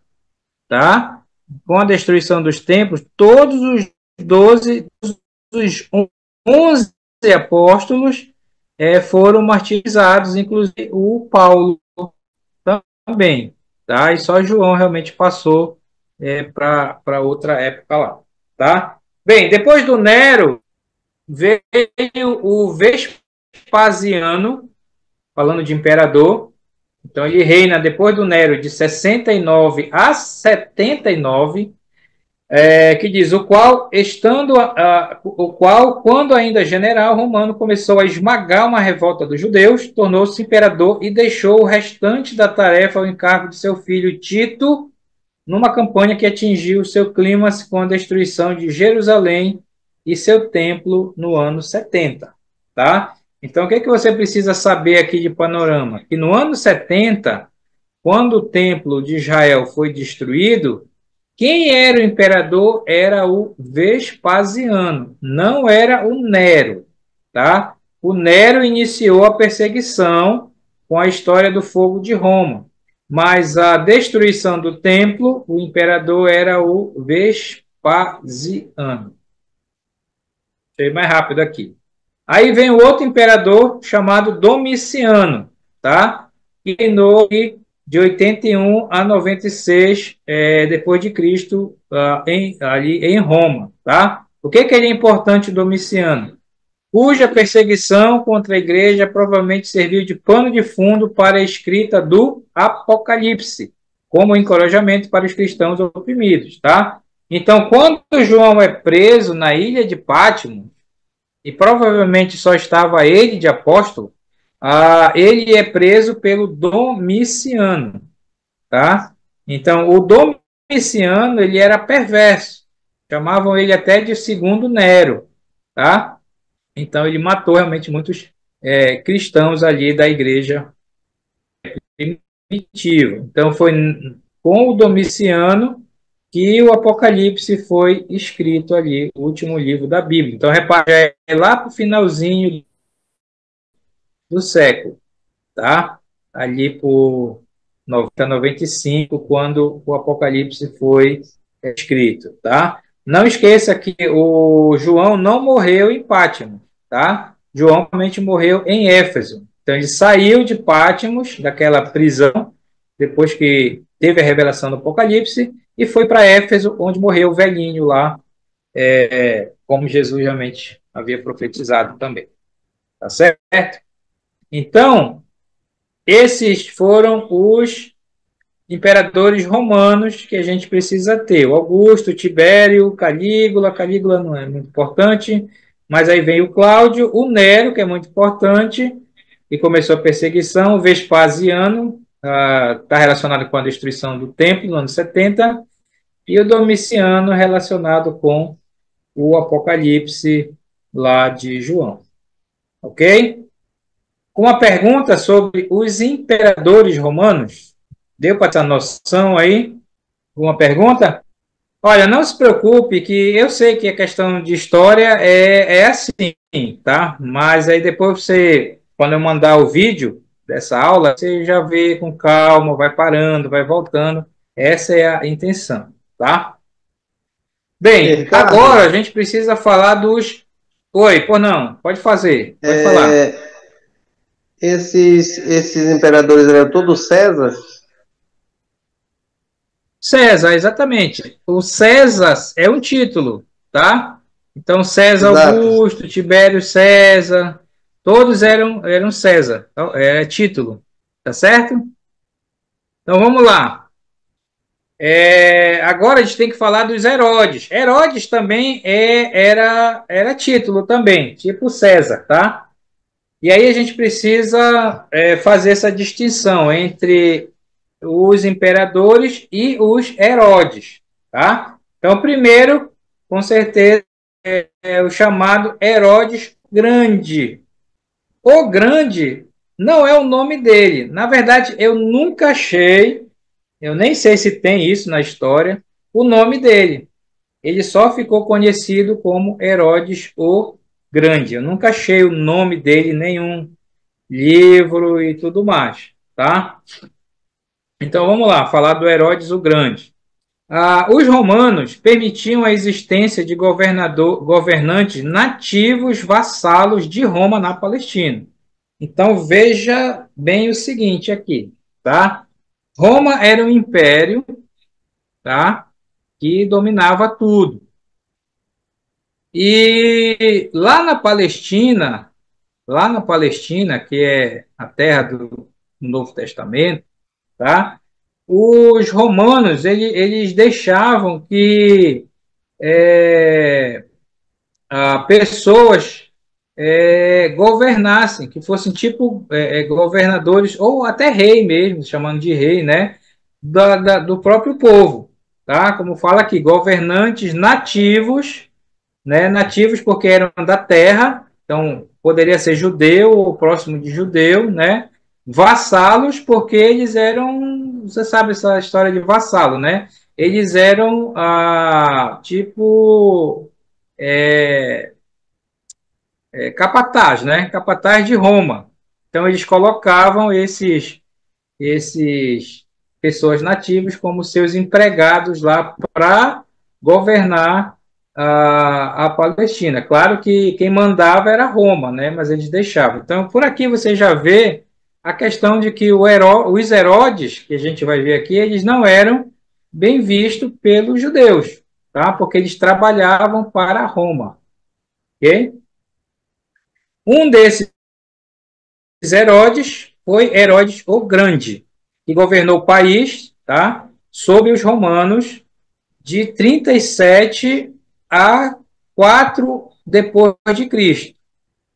tá? Com a destruição dos templos, todos os 12, os 11 apóstolos foram martirizados, inclusive o Paulo também, tá? E só João realmente passou para outra época lá, tá? Bem, depois do Nero veio o Vespasiano, falando de imperador. Então ele reina depois do Nero de 69 a 79, que diz o qual, quando ainda general romano, começou a esmagar uma revolta dos judeus, tornou-se imperador e deixou o restante da tarefa ao encargo de seu filho Tito, numa campanha que atingiu seu clímax com a destruição de Jerusalém e seu templo no ano 70, tá? Então, o que você precisa saber aqui de panorama? Que no ano 70, quando o templo de Israel foi destruído, quem era o imperador era o Vespasiano, não era o Nero, tá? O Nero iniciou a perseguição com a história do fogo de Roma, mas a destruição do templo, o imperador era o Vespasiano. Deixa eu ir mais rápido aqui. Aí vem o outro imperador chamado Domiciano, tá? Que reinou de 81 a 96 depois de Cristo ali em Roma, tá? O que ele é importante, Domiciano? Cuja perseguição contra a igreja provavelmente serviu de pano de fundo para a escrita do Apocalipse, como encorajamento para os cristãos oprimidos, tá? Então, quando João é preso na ilha de Patmos, e provavelmente só estava ele de apóstolo, ele é preso pelo Domiciano, tá? Então, o Domiciano, ele era perverso, chamavam ele até de segundo Nero, tá? Então, ele matou realmente muitos cristãos ali da igreja primitiva. Então, foi com o Domiciano que o Apocalipse foi escrito ali, o último livro da Bíblia. Então, repare, é lá para o finalzinho do século, tá? Ali por 90, 95, quando o Apocalipse foi escrito, tá? Não esqueça que o João não morreu em Pátmos, tá? João realmente morreu em Éfeso. Então ele saiu de Pátmos, daquela prisão, depois que teve a revelação do Apocalipse, e foi para Éfeso, onde morreu o velhinho lá, como Jesus realmente havia profetizado também. Tá certo? Então, esses foram os imperadores romanos que a gente precisa ter. O Augusto, Tibério, Calígula. Calígula não é muito importante, mas aí vem o Cláudio, o Nero, que é muito importante, e começou a perseguição. O Vespasiano está relacionado com a destruição do templo no ano 70, e o Domiciano relacionado com o Apocalipse lá de João. Ok? Uma pergunta sobre os imperadores romanos. Deu para ter noção aí? Uma pergunta? Olha, não se preocupe, que eu sei que a questão de história é assim, tá? Mas aí depois você, quando eu mandar o vídeo dessa aula, você já vê com calma, vai parando, vai voltando. Essa é a intenção, tá? Bem, Ricardo, agora a gente precisa falar dos... Oi, por não, pode fazer, pode falar. esses imperadores eram todos César? César, exatamente. O César é um título, tá? Então, César Exato. Augusto, Tibério César, todos eram César, então, é título, tá certo? Então, vamos lá. Agora a gente tem que falar dos Herodes. Herodes também era título também, tipo César, tá? E aí a gente precisa fazer essa distinção entre os imperadores e os Herodes, tá? Então, primeiro, com certeza, é o chamado Herodes Grande. O Grande não é o nome dele. Na verdade, eu nunca achei, eu nem sei se tem isso na história, o nome dele. Ele só ficou conhecido como Herodes o Grande. Eu nunca achei o nome dele em nenhum livro e tudo mais, tá? Então vamos lá, falar do Herodes o Grande. Os romanos permitiam a existência de governantes nativos vassalos de Roma na Palestina. Então veja bem o seguinte aqui, tá? Roma era um império, tá? Que dominava tudo. E lá na Palestina, que é a terra do Novo Testamento, tá? Os romanos eles deixavam que pessoas governassem, que fossem tipo governadores, ou até rei mesmo, chamando de rei, né? Do próprio povo, tá? Como fala aqui, governantes nativos, né? Nativos porque eram da terra, então poderia ser judeu ou próximo de judeu, né? Vassalos porque eles eram, você sabe essa história de vassalo, né? Eles eram tipo capataz, né? Capataz de Roma. Então eles colocavam esses pessoas nativas como seus empregados lá para governar a Palestina. Claro que quem mandava era Roma, né? Mas eles deixavam. Então, por aqui você já vê a questão de que os Herodes, que a gente vai ver aqui, eles não eram bem vistos pelos judeus, tá? Porque eles trabalhavam para Roma, ok? Um desses Herodes foi Herodes o Grande, que governou o país, tá? Sob os romanos de 37 a 4 depois de Cristo,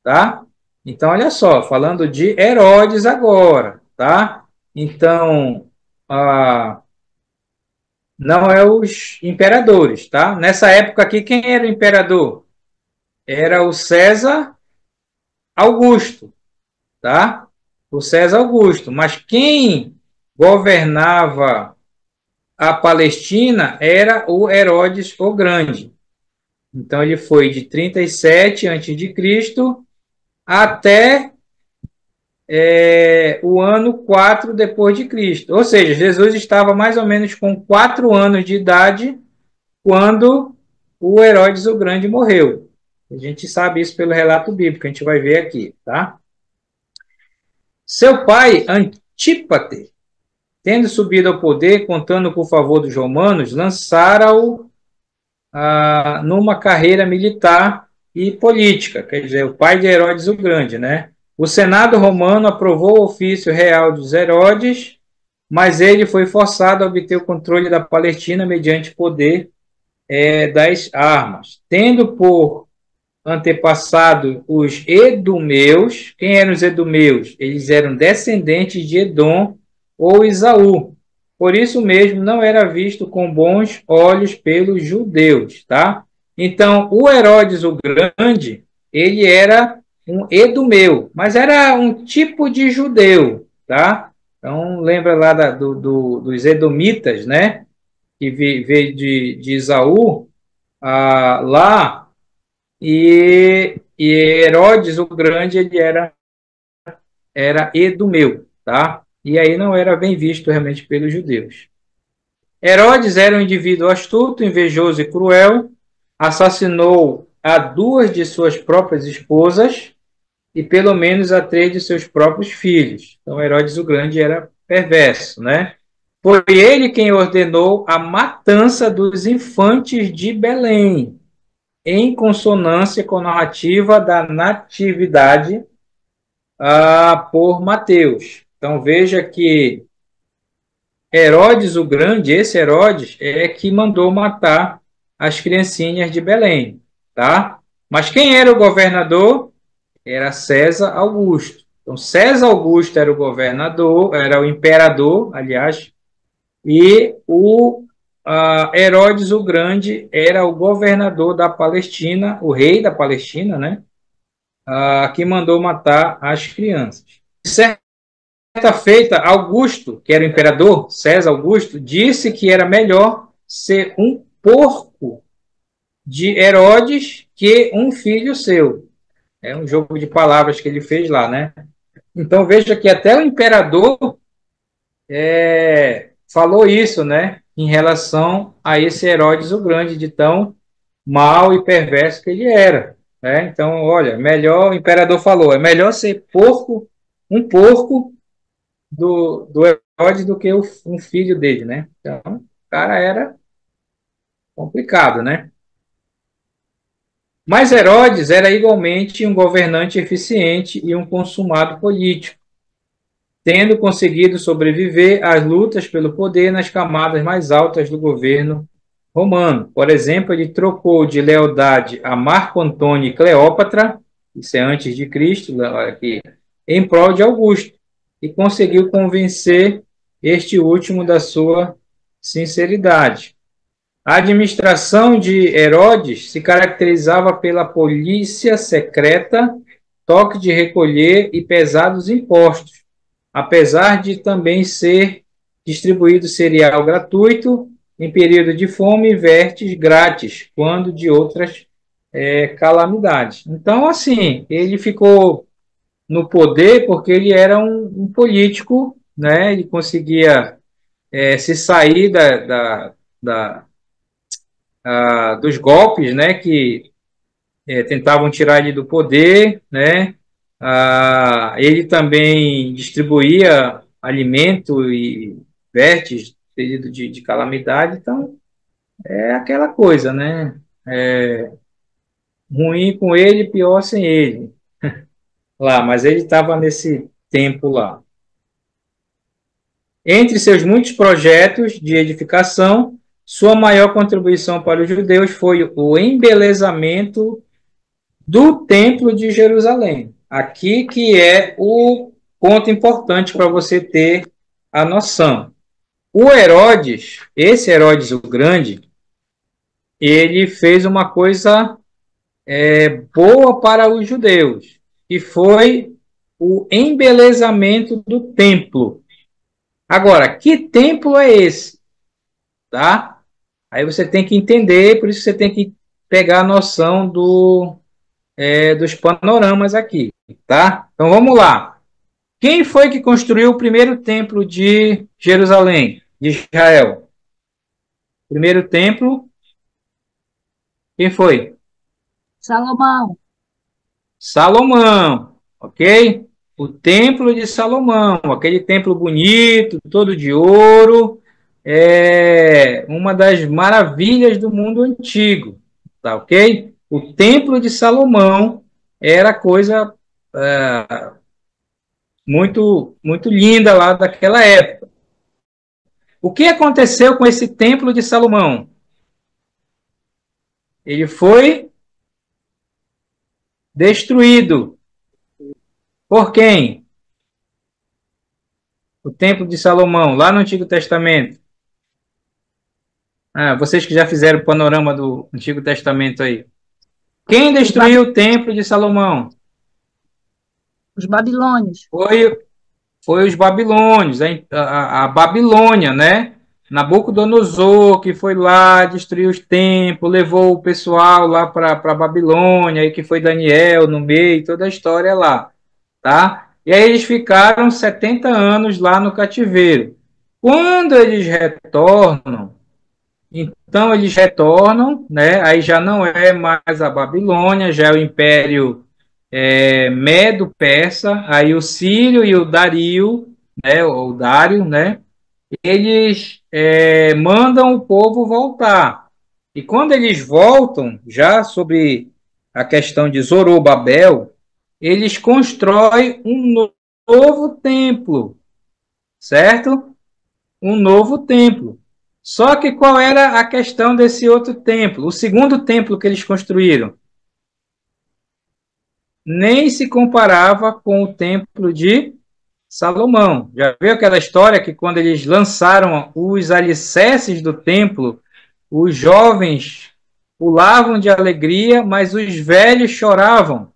tá? Então, olha só, falando de Herodes agora, tá? Então, não é os imperadores, tá? Nessa época aqui, quem era o imperador? Era o César Augusto, tá? O César Augusto. Mas quem governava a Palestina era o Herodes o Grande. Então, ele foi de 37 a.C. até o ano 4 depois de Cristo. Ou seja, Jesus estava mais ou menos com 4 anos de idade quando o Herodes o Grande morreu. A gente sabe isso pelo relato bíblico, a gente vai ver aqui, tá? Seu pai, Antípater, tendo subido ao poder, contando com o favor dos romanos, lançara-o numa carreira militar e política, quer dizer, o pai de Herodes o Grande, né? O Senado romano aprovou o ofício real dos Herodes, mas ele foi forçado a obter o controle da Palestina mediante poder das armas. Tendo por antepassado os edomeus. Quem eram os edomeus? Eles eram descendentes de Edom ou Esaú. Por isso mesmo não era visto com bons olhos pelos judeus, tá? Então, o Herodes o Grande, ele era um edomeu, mas era um tipo de judeu, tá? Então, lembra lá dos edomitas, né? Que veio de Esaú, lá, e Herodes o Grande, ele era edomeu, tá? E aí não era bem visto realmente pelos judeus. Herodes era um indivíduo astuto, invejoso e cruel, assassinou a 2 de suas próprias esposas e pelo menos a 3 de seus próprios filhos. Então Herodes o Grande era perverso, né? Foi ele quem ordenou a matança dos infantes de Belém, em consonância com a narrativa da natividade por Mateus. Então veja que Herodes o Grande, esse Herodes, é que mandou matar as criancinhas de Belém, tá? Mas quem era o governador? Era César Augusto. Então César Augusto era o governador, era o imperador, aliás, e o Herodes o Grande era o governador da Palestina, o rei da Palestina, né? Que mandou matar as crianças. Certa feita, Augusto, que era o imperador, César Augusto, disse que era melhor ser um porco de Herodes que um filho seu. É um jogo de palavras que ele fez lá, né? Então veja que até o imperador falou isso, né? Em relação a esse Herodes o Grande, de tão mau e perverso que ele era. Né? Então, olha, melhor, o imperador falou, é melhor ser um porco do Herodes do que um filho dele, né? Então, o cara era complicado, né? Mas Herodes era igualmente um governante eficiente e um consumado político, tendo conseguido sobreviver às lutas pelo poder nas camadas mais altas do governo romano. Por exemplo, ele trocou de lealdade a Marco Antônio e Cleópatra, isso é antes de Cristo, aqui, em prol de Augusto, e conseguiu convencer este último da sua sinceridade. A administração de Herodes se caracterizava pela polícia secreta, toque de recolher e pesados impostos, apesar de também ser distribuído cereal gratuito em período de fome e vertes grátis, quando de outras calamidades. Então, assim, ele ficou no poder porque ele era um político, né? Ele conseguia se sair dos golpes, né? Que tentavam tirar ele do poder, né? Ele também distribuía alimento e vertes período de calamidade, então é aquela coisa, né? Ruim com ele, pior sem ele. Lá, mas ele estava nesse tempo lá. Entre seus muitos projetos de edificação, sua maior contribuição para os judeus foi o embelezamento do Templo de Jerusalém. Aqui que é o ponto importante para você ter a noção. O Herodes, esse Herodes o Grande, ele fez uma coisa boa para os judeus, que foi o embelezamento do templo. Agora, que templo é esse? tá? Aí você tem que entender, por isso você tem que pegar a noção dos panoramas aqui, tá? Então vamos lá. Quem foi que construiu o primeiro templo de Jerusalém, de Israel? Primeiro templo, quem foi? Salomão. Salomão, ok? O templo de Salomão, aquele templo bonito, todo de ouro, é uma das maravilhas do mundo antigo, tá ok? O templo de Salomão era coisa muito, muito linda lá daquela época. O que aconteceu com esse templo de Salomão? Ele foi destruído. Por quem? O templo de Salomão, lá no Antigo Testamento. Ah, vocês que já fizeram o panorama do Antigo Testamento aí. Quem destruiu o templo de Salomão? Os babilônios. Foi os babilônios, a Babilônia, né? Nabucodonosor, que foi lá, destruiu os templos, levou o pessoal lá para a Babilônia, e que foi Daniel no meio, toda a história lá, tá? E aí eles ficaram 70 anos lá no cativeiro. Quando eles retornam, então eles retornam, né? Aí já não é mais a Babilônia, já é o Império Medo-Persa. Aí o Sírio e o Dario, né? O Dário, né? Eles mandam o povo voltar. E quando eles voltam, já sobre a questão de Zorobabel, eles constroem um novo templo, certo? Um novo templo. Só que qual era a questão desse outro templo? O segundo templo que eles construíram nem se comparava com o templo de Salomão. Já viu aquela história que quando eles lançaram os alicerces do templo, os jovens pulavam de alegria, mas os velhos choravam.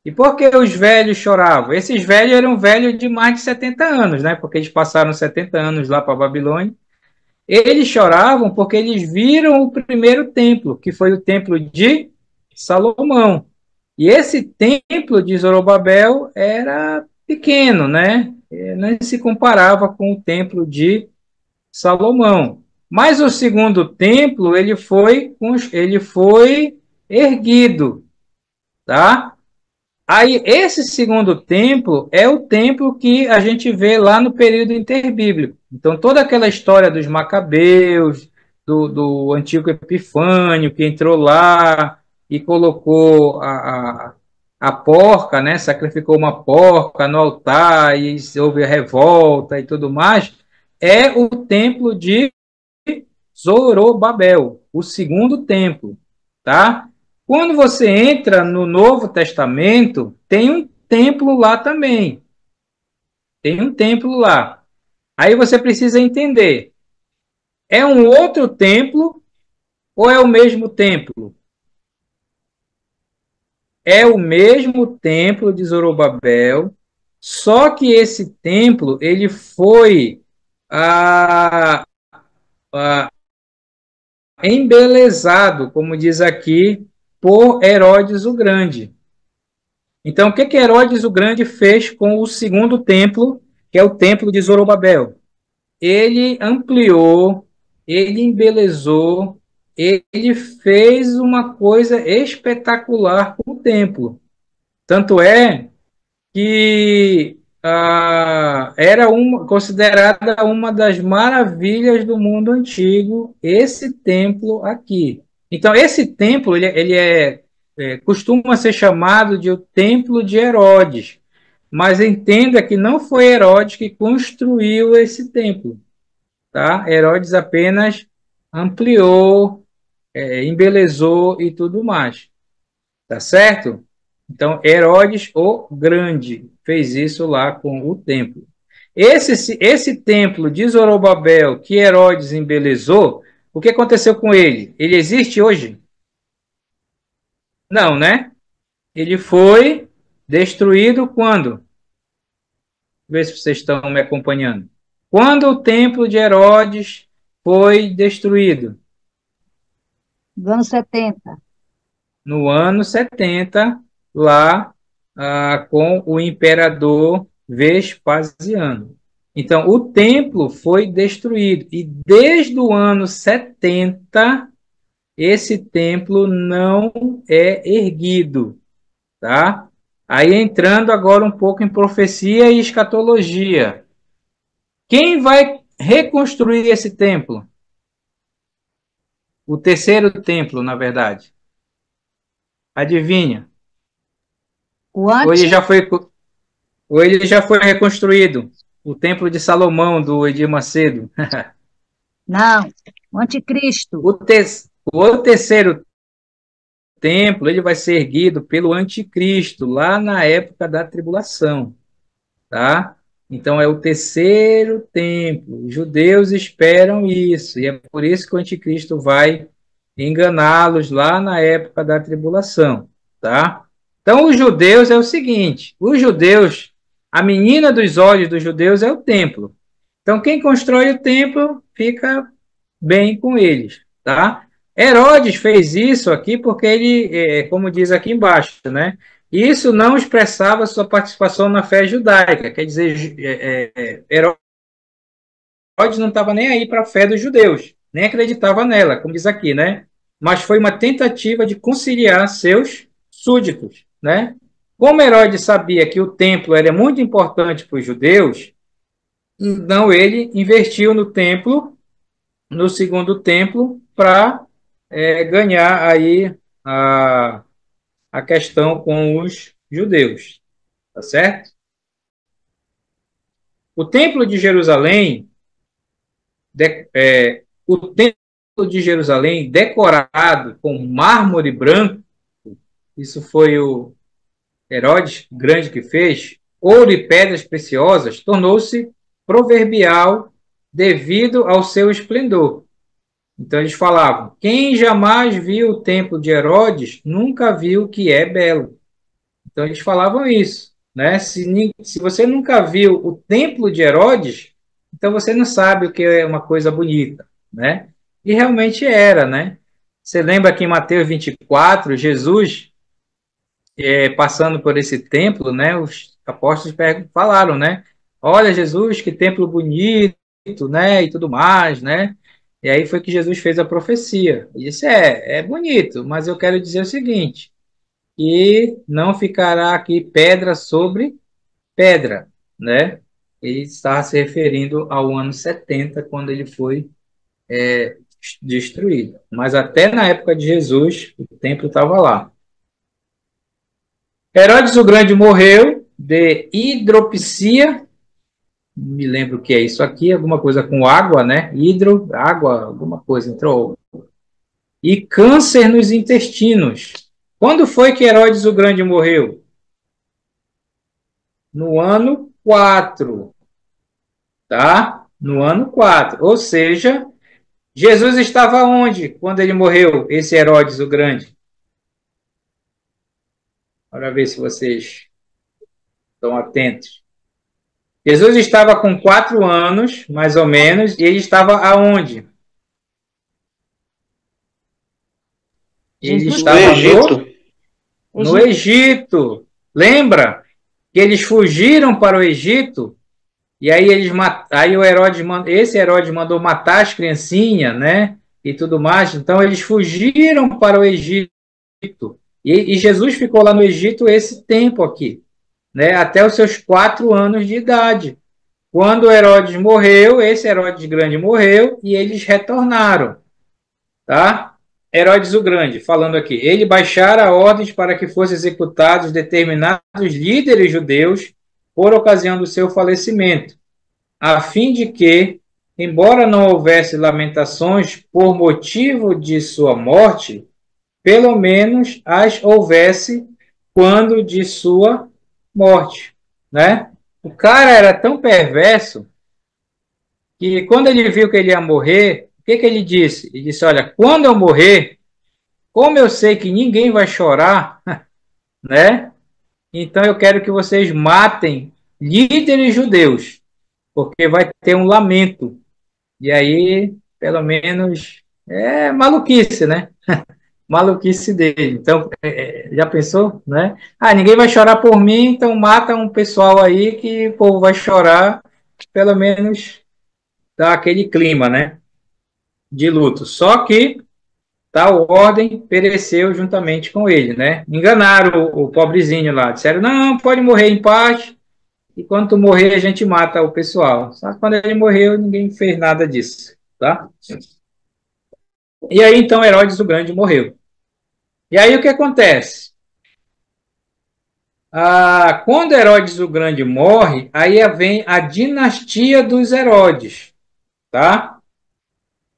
E por que os velhos choravam? Esses velhos eram velhos de mais de 70 anos, né? Porque eles passaram 70 anos lá para a Babilônia. Eles choravam porque eles viram o primeiro templo, que foi o templo de Salomão. E esse templo de Zorobabel era pequeno, né? Não se comparava com o templo de Salomão. Mas o segundo templo, ele foi erguido, tá? Aí, esse segundo templo é o templo que a gente vê lá no período interbíblico. Então, toda aquela história dos Macabeus, do antigo Epifânio, que entrou lá e colocou a porca, né? Sacrificou uma porca no altar e houve a revolta e tudo mais, é o templo de Zorobabel, o segundo templo, tá? Quando você entra no Novo Testamento, tem um templo lá também. Tem um templo lá. Aí você precisa entender: é um outro templo ou é o mesmo templo? É o mesmo templo de Zorobabel, só que esse templo ele foi ah, ah, embelezado, como diz aqui, por Herodes o Grande. Então, o que que Herodes o Grande fez com o segundo templo, que é o templo de Zorobabel? Ele ampliou, ele embelezou, ele fez uma coisa espetacular com o templo. Tanto é que era considerada uma das maravilhas do mundo antigo, esse templo aqui. Então, esse templo, costuma ser chamado de o Templo de Herodes, mas entenda que não foi Herodes que construiu esse templo, tá? Herodes apenas ampliou, embelezou e tudo mais. Tá certo? Então, Herodes o Grande fez isso lá com o templo. Esse templo de Zorobabel que Herodes embelezou, o que aconteceu com ele? Ele existe hoje? Não, né? Ele foi destruído quando? Vê se vocês estão me acompanhando. Quando o templo de Herodes foi destruído? Do ano 70. No ano 70, lá com o imperador Vespasiano. Então, o templo foi destruído. E desde o ano 70, esse templo não é erguido, tá? Aí entrando agora um pouco em profecia e escatologia. Quem vai reconstruir esse templo? O terceiro templo, na verdade. Adivinha? O Ou ele anti... já foi, ou ele já foi reconstruído? O templo de Salomão, do Edir Macedo. Não, o anticristo. O terceiro templo, ele vai ser erguido pelo anticristo, lá na época da tribulação. Tá? Então é o terceiro templo. Os judeus esperam isso, e é por isso que o anticristo vai enganá-los lá na época da tribulação, tá? Então os judeus é o seguinte, os judeus, a menina dos olhos dos judeus é o templo. Então quem constrói o templo fica bem com eles, tá? Herodes fez isso aqui porque ele, como diz aqui embaixo, né? Isso não expressava sua participação na fé judaica, quer dizer, Herodes não estava nem aí para a fé dos judeus, nem acreditava nela, como diz aqui, né? Mas foi uma tentativa de conciliar seus súditos, né? Como Herodes sabia que o templo era muito importante para os judeus, então ele investiu no templo, no segundo templo, para ganhar aí a questão com os judeus, tá certo? O Templo de Jerusalém, o Templo de Jerusalém decorado com mármore branco, isso foi o Herodes Grande que fez, ouro e pedras preciosas, tornou-se proverbial devido ao seu esplendor. Então eles falavam: quem jamais viu o templo de Herodes nunca viu o que é belo. Então eles falavam isso, né? Se você nunca viu o templo de Herodes, então você não sabe o que é uma coisa bonita, né? E realmente era, né? Você lembra que em Mateus 24, Jesus, passando por esse templo, né? Os apóstolos falaram, né? Olha, Jesus, que templo bonito, né? E tudo mais, né? E aí foi que Jesus fez a profecia. E disse: é bonito, mas eu quero dizer o seguinte, e não ficará aqui pedra sobre pedra, né? Ele está se referindo ao ano 70, quando ele foi destruído. Mas até na época de Jesus, o templo estava lá. Herodes o Grande morreu de hidropisia, me lembro o que é isso aqui, alguma coisa com água, né? Água, alguma coisa, entrou. E câncer nos intestinos. Quando foi que Herodes o Grande morreu? No ano 4, tá? No ano 4. Ou seja, Jesus estava onde quando ele morreu, esse Herodes o Grande? Para ver se vocês estão atentos. Jesus estava com 4 anos, mais ou menos, e ele estava aonde? Ele Jesus estava No Egito. no Egito. Lembra que eles fugiram para o Egito? E aí aí esse Herodes mandou matar as criancinhas, né? E tudo mais. Então eles fugiram para o Egito. E Jesus ficou lá no Egito esse tempo aqui, né? Até os seus 4 anos de idade. Quando Herodes morreu, esse Herodes Grande morreu e eles retornaram, tá? Herodes o Grande, falando aqui, ele baixara ordens para que fossem executados determinados líderes judeus por ocasião do seu falecimento, a fim de que, embora não houvesse lamentações por motivo de sua morte, pelo menos as houvesse quando de sua morte, né? O cara era tão perverso que quando ele viu que ele ia morrer, o que ele disse? Ele disse: olha, quando eu morrer, como eu sei que ninguém vai chorar, né? Então eu quero que vocês matem líderes judeus, porque vai ter um lamento. E aí pelo menos, é maluquice, né? Maluquice dele. Então, já pensou, né? Ah, ninguém vai chorar por mim, então mata um pessoal aí que o povo vai chorar, pelo menos dá aquele clima, né? De luto. Só que tal ordem pereceu juntamente com ele, né? Enganaram o pobrezinho lá, disseram, não, pode morrer em paz, e quando tu morrer a gente mata o pessoal. Só que quando ele morreu, ninguém fez nada disso, tá? E aí, então, Herodes o Grande morreu. E aí, o que acontece? Quando Herodes o Grande morre, aí vem a dinastia dos Herodes, tá?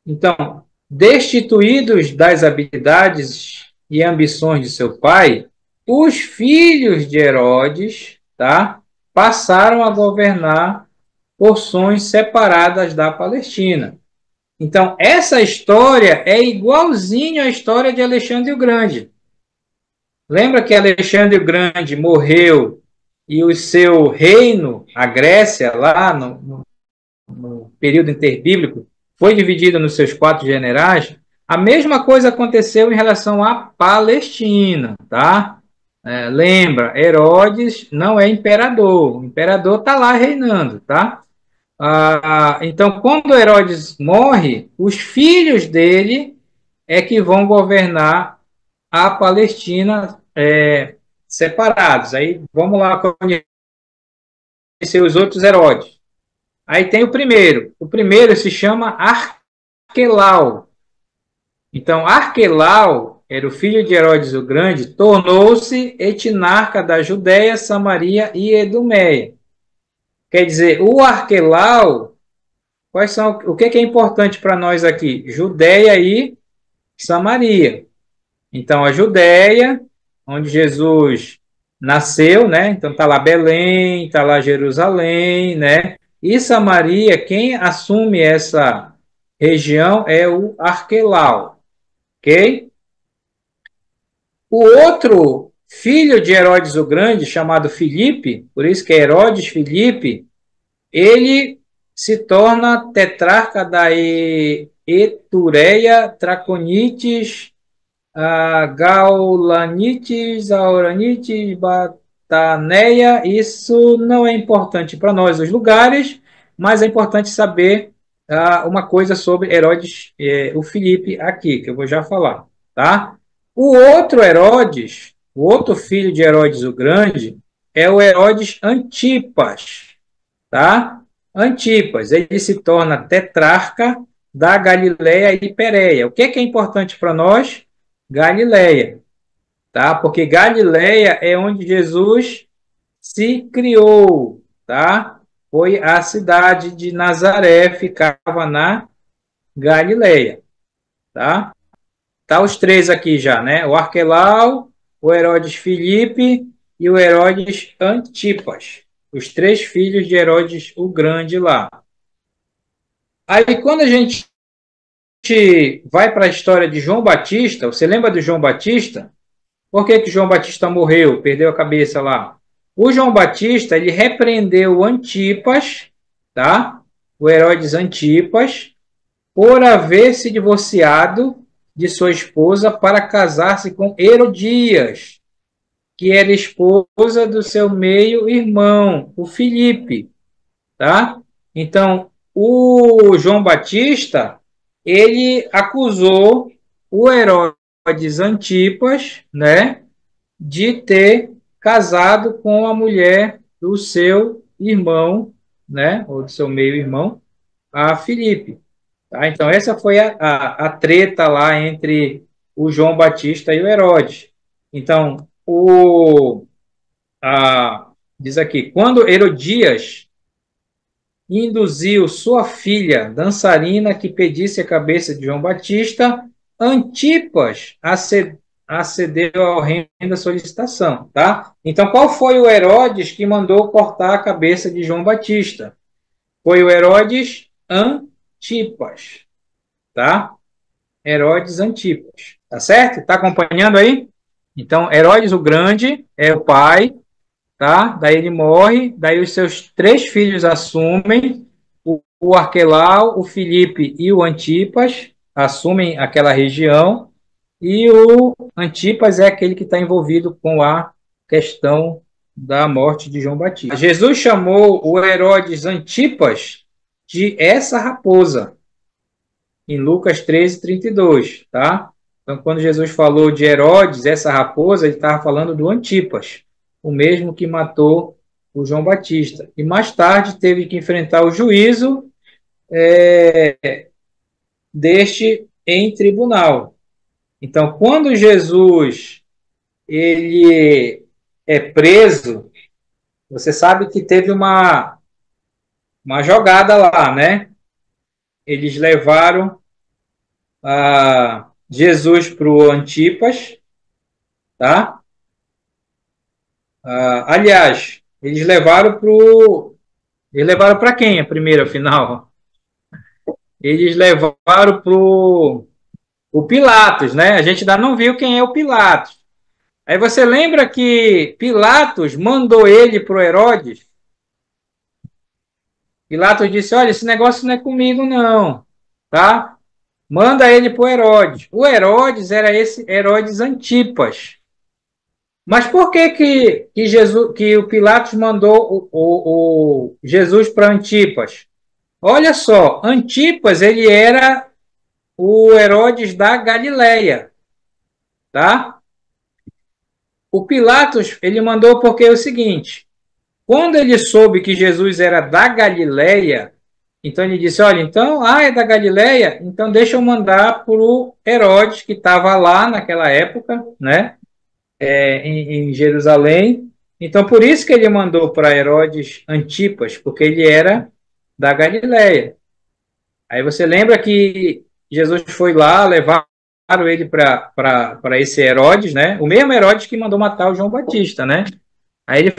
Então, destituídos das habilidades e ambições de seu pai, os filhos de Herodes, tá, passaram a governar porções separadas da Palestina. Então, essa história é igualzinho à história de Alexandre o Grande. Lembra que Alexandre o Grande morreu e o seu reino, a Grécia, lá no período interbíblico, foi dividido nos seus 4 generais? A mesma coisa aconteceu em relação à Palestina, tá? Lembra, Herodes não é imperador, o imperador está lá reinando, tá? Então, quando Herodes morre, os filhos dele é que vão governar a Palestina separados. Aí vamos lá conhecer os outros Herodes. Aí tem o primeiro. O primeiro se chama Arquelau. Então, Arquelau era o filho de Herodes o Grande, tornou-se etnarca da Judéia, Samaria e Edomeia. Quer dizer, o Arquelau, o que é importante para nós aqui? Judéia e Samaria. Então, a Judéia, onde Jesus nasceu, né? Então, está lá Belém, está lá Jerusalém, né? E Samaria, quem assume essa região é o Arquelau, ok? O outro filho de Herodes o Grande, chamado Filipe, por isso que é Herodes Filipe, ele se torna tetrarca da Etureia, Traconites, Gaulanites, Auranites, Bataneia. Isso não é importante para nós os lugares, mas é importante saber uma coisa sobre Herodes, o Filipe aqui, que eu vou já falar, tá? O outro Herodes, o outro filho de Herodes o Grande, é o Herodes Antipas, tá? Antipas, ele se torna tetrarca da Galileia e Pérea. O que é importante para nós? Galileia, tá? Porque Galileia é onde Jesus se criou, tá? Foi a cidade de Nazaré, ficava na Galileia, tá? Tá os 3 aqui já, né? O Arquelau, o Herodes Filipe e o Herodes Antipas. Os 3 filhos de Herodes o Grande lá. Aí, quando a gente vai para a história de João Batista, você lembra de João Batista? Por que João Batista morreu, perdeu a cabeça lá? O João Batista, ele repreendeu Antipas, tá? O Herodes Antipas, por haver se divorciado de sua esposa para casar-se com Herodias, que era esposa do seu meio-irmão, o Filipe, tá? Então, o João Batista, ele acusou o Herodes Antipas, né, de ter casado com a mulher do seu irmão, né, ou do seu meio-irmão, a Filipe. Tá? Então, essa foi a treta lá entre o João Batista e o Herodes. Então, diz aqui, quando Herodias induziu sua filha, dançarina, que pedisse a cabeça de João Batista, Antipas acedeu à horrenda solicitação, tá? Então, qual foi o Herodes que mandou cortar a cabeça de João Batista? Foi o Herodes Antipas, tá? Herodes Antipas, tá certo? Tá acompanhando aí? Então, Herodes o Grande é o pai, tá? Daí ele morre, daí os seus 3 filhos assumem. o Arquelau, o Filipe e o Antipas assumem aquela região, e o Antipas é aquele que está envolvido com a questão da morte de João Batista. Jesus chamou o Herodes Antipas de essa raposa, em Lucas 13:32, tá? Então, quando Jesus falou de Herodes, essa raposa, ele estava falando do Antipas, o mesmo que matou o João Batista. E mais tarde teve que enfrentar o juízo deste em tribunal. Então, quando Jesus ele é preso, você sabe que teve uma jogada lá, né? Eles levaram Jesus para o Antipas, tá? Aliás, eles levaram para quem a primeira final? Eles levaram para o Pilatos, né? A gente ainda não viu quem é o Pilatos. Aí você lembra que Pilatos mandou ele para o Herodes? Pilatos disse: olha, esse negócio não é comigo, não, tá? Manda ele para o Herodes. O Herodes era esse Herodes Antipas. Mas por que o Pilatos mandou o Jesus para Antipas? Olha só, Antipas ele era o Herodes da Galileia, tá? O Pilatos ele mandou porque é o seguinte: quando ele soube que Jesus era da Galileia, então ele disse: olha, então, é da Galileia, então deixa eu mandar para o Herodes, que estava lá naquela época, né? Em Jerusalém. Então, por isso que ele mandou para Herodes Antipas, porque ele era da Galileia. Aí você lembra que Jesus foi lá, levaram ele para esse Herodes, né? O mesmo Herodes que mandou matar o João Batista, né? Aí ele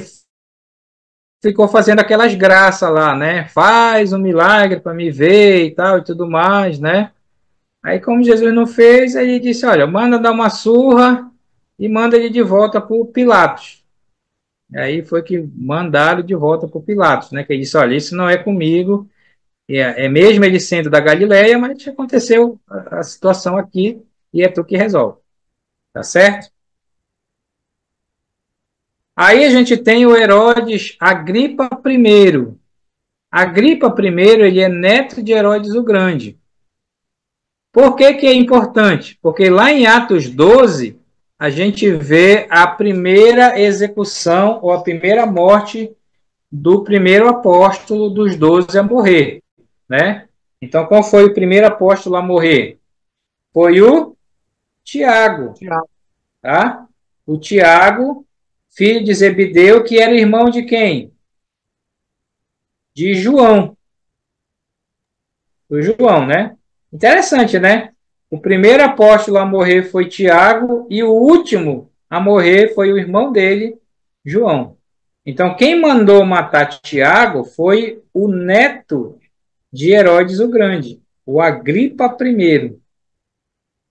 ficou fazendo aquelas graças lá, né? Faz um milagre para me ver e tal e tudo mais, né? Aí, como Jesus não fez, ele disse: olha, manda dar uma surra e manda ele de volta para o Pilatos. Aí foi que mandaram de volta para o Pilatos, né? Que ele disse: olha, isso não é comigo, é mesmo ele sendo da Galileia, mas aconteceu a situação aqui e é tu que resolve, tá certo? Aí a gente tem o Herodes Agripa I. Agripa I, ele é neto de Herodes o Grande. Por que é importante? Porque lá em Atos 12, a gente vê a primeira execução ou a primeira morte do primeiro apóstolo dos 12 a morrer, né? Então, qual foi o primeiro apóstolo a morrer? Foi o Tiago, tá? O Tiago, filho de Zebedeu, que era irmão de quem? De João. O João, né? Interessante, né? O primeiro apóstolo a morrer foi Tiago e o último a morrer foi o irmão dele, João. Então, quem mandou matar Tiago foi o neto de Herodes o Grande, o Agripa I.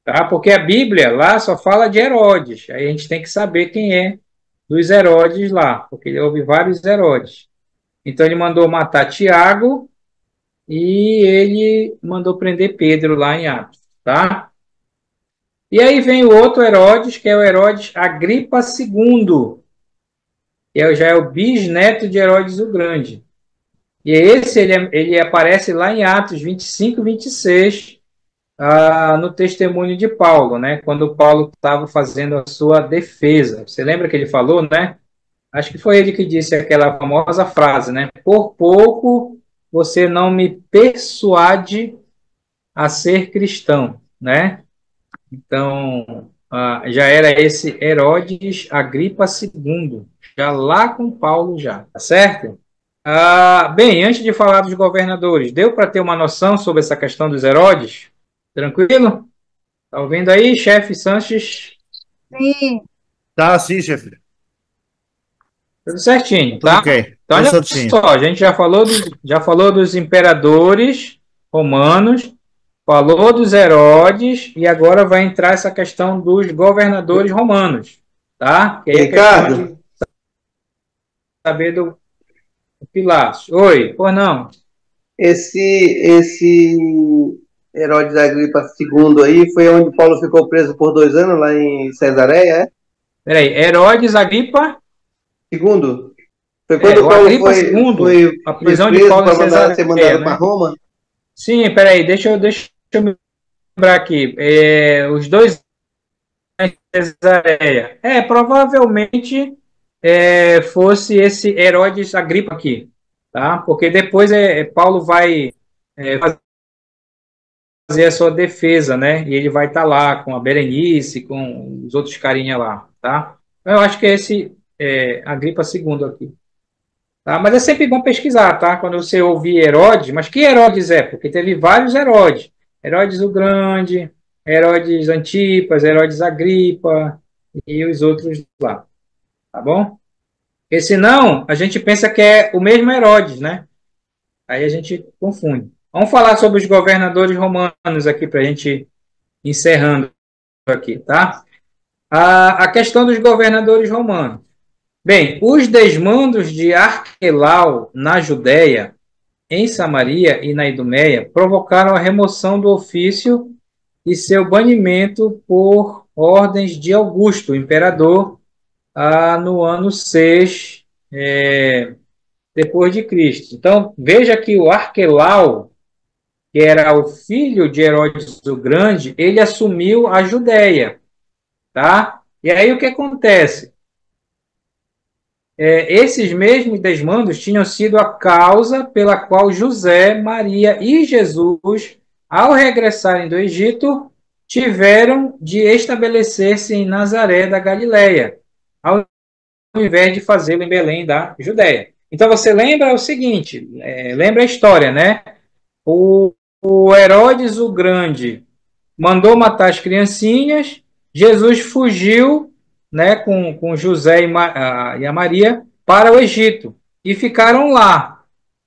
Tá? Porque a Bíblia lá só fala de Herodes. Aí a gente tem que saber quem é dos Herodes lá, porque houve vários Herodes. Então, ele mandou matar Tiago e ele mandou prender Pedro lá em Atos, tá? E aí vem o outro Herodes, que é o Herodes Agripa II, que já é o bisneto de Herodes o Grande. E esse, ele aparece lá em Atos 25 e 26, no testemunho de Paulo, né? Quando Paulo estava fazendo a sua defesa. Você lembra que ele falou, né? Acho que foi ele que disse aquela famosa frase, né? Por pouco você não me persuade a ser cristão, né? Então, já era esse Herodes Agripa II, já lá com Paulo já, tá certo? Bem, antes de falar dos governadores, deu para ter uma noção sobre essa questão dos Herodes? Tranquilo? Tá ouvindo aí, chefe Sanches? Sim, Tá, sim, chefe. Tudo certinho, Tudo tá? ok. Então, Tudo olha certinho. só, a gente já falou dos imperadores romanos, falou dos Herodes, e agora vai entrar essa questão dos governadores romanos, tá? Que aí é questão Ricardo, de saber do Pilatos. Oi, pois não. Esse Herodes Agripa II aí foi onde Paulo ficou preso por 2 anos, lá em Cesareia, é? Peraí, Herodes Agripa, Segundo? Foi quando o Paulo Agripa II, a foi prisão de preso Paulo em para ser Cesareia, mandado para né? Roma? Sim, peraí, deixa eu me lembrar aqui. Os 2 anos em Cesareia. Provavelmente fosse esse Herodes Agripa aqui, tá? Porque depois Paulo vai fazer a sua defesa, né? E ele vai estar lá com a Berenice, com os outros carinha lá, tá? Eu acho que é esse Agripa II aqui. Tá? Mas é sempre bom pesquisar, tá? Quando você ouvir Herodes, mas que Herodes é? Porque teve vários Herodes. Herodes o Grande, Herodes Antipas, Herodes Agripa e os outros lá, tá bom? Porque senão a gente pensa que é o mesmo Herodes, né? Aí a gente confunde. Vamos falar sobre os governadores romanos aqui para a gente ir encerrando aqui, tá? A questão dos governadores romanos. Bem, os desmandos de Arquelau na Judéia, em Samaria e na Idumeia provocaram a remoção do ofício e seu banimento por ordens de Augusto, o imperador, no ano 6 depois de Cristo. Então, veja que o Arquelau, que era o filho de Herodes o Grande, ele assumiu a Judéia, tá? E aí o que acontece? Esses mesmos desmandos tinham sido a causa pela qual José, Maria e Jesus, ao regressarem do Egito, tiveram de estabelecer-se em Nazaré da Galileia, ao invés de fazê-lo em Belém da Judéia. Então você lembra o seguinte, lembra a história, né? O, o Herodes o Grande mandou matar as criancinhas, Jesus fugiu, né, com José e a Maria para o Egito e ficaram lá.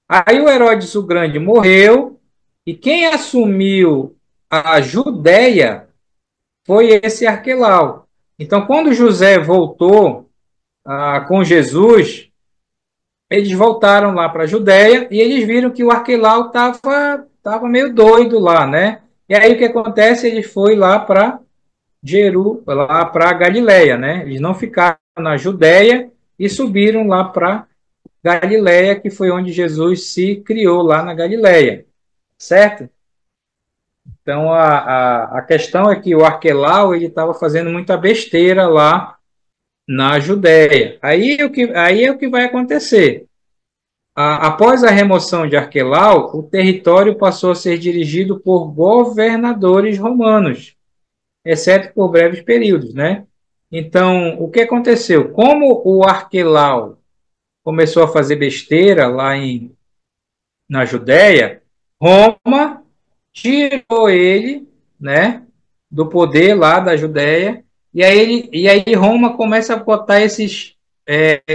Aí o Herodes o Grande morreu e quem assumiu a Judéia foi esse Arquelau. Então, quando José voltou com Jesus, eles voltaram lá para a Judéia e eles viram que o Arquelau estava meio doido lá, né? E aí o que acontece? Ele foi lá para lá para Galileia, né? Eles não ficaram na Judéia e subiram lá para Galileia, que foi onde Jesus se criou lá na Galileia, certo? Então a questão é que o Arquelau ele estava fazendo muita besteira lá na Judéia. Aí é o que vai acontecer. Após a remoção de Arquelau, o território passou a ser dirigido por governadores romanos, exceto por breves períodos, né? Então, o que aconteceu? Como o Arquelau começou a fazer besteira lá na Judéia, Roma tirou ele, né, do poder lá da Judéia, e aí Roma começa a botar esses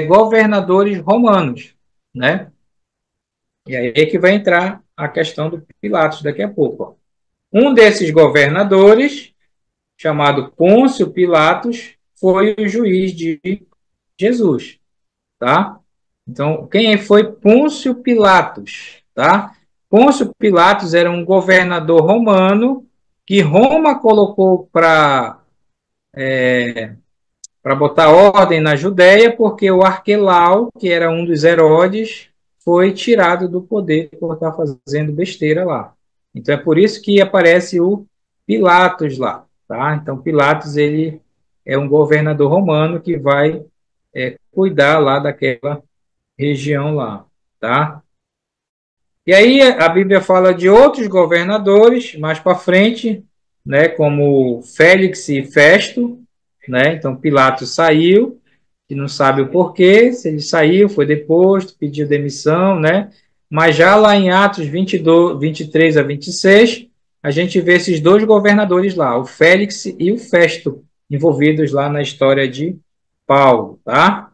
governadores romanos, né? E aí é que vai entrar a questão do Pilatos daqui a pouco. Ó. Um desses governadores, chamado Pôncio Pilatos, foi o juiz de Jesus, tá? Então, quem foi Pôncio Pilatos, tá? Pôncio Pilatos era um governador romano que Roma colocou para botar ordem na Judéia, porque o Arquelau, que era um dos Herodes, foi tirado do poder por estar fazendo besteira lá. Então é por isso que aparece o Pilatos lá, tá? Então Pilatos ele é um governador romano que vai cuidar lá daquela região lá, tá? E aí a Bíblia fala de outros governadores mais para frente, né, como Félix e Festo, né? Então Pilatos saiu, que não sabe o porquê, se ele saiu, foi deposto, pediu demissão, né? Mas já lá em Atos 22, 23 a 26, a gente vê esses dois governadores lá, o Félix e o Festo, envolvidos lá na história de Paulo, tá?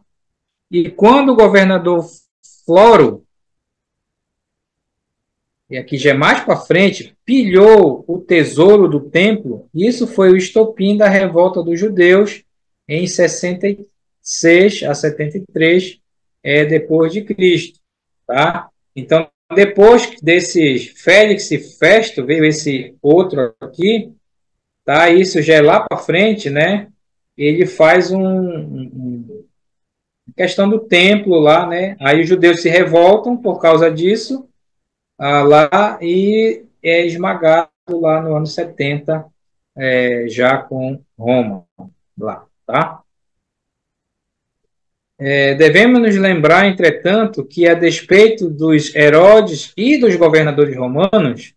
E quando o governador Floro, e aqui já é mais para frente, pilhou o tesouro do templo, isso foi o estopim da revolta dos judeus em 66 a 73 depois de Cristo, tá? Então depois desse Félix e Festo, veio esse outro aqui, tá? Isso já é lá para frente, né? Ele faz questão do templo lá, né? Aí os judeus se revoltam por causa disso, lá, e é esmagado lá no ano 70, já com Roma, lá, tá? Devemos nos lembrar, entretanto, que a despeito dos Herodes e dos governadores romanos,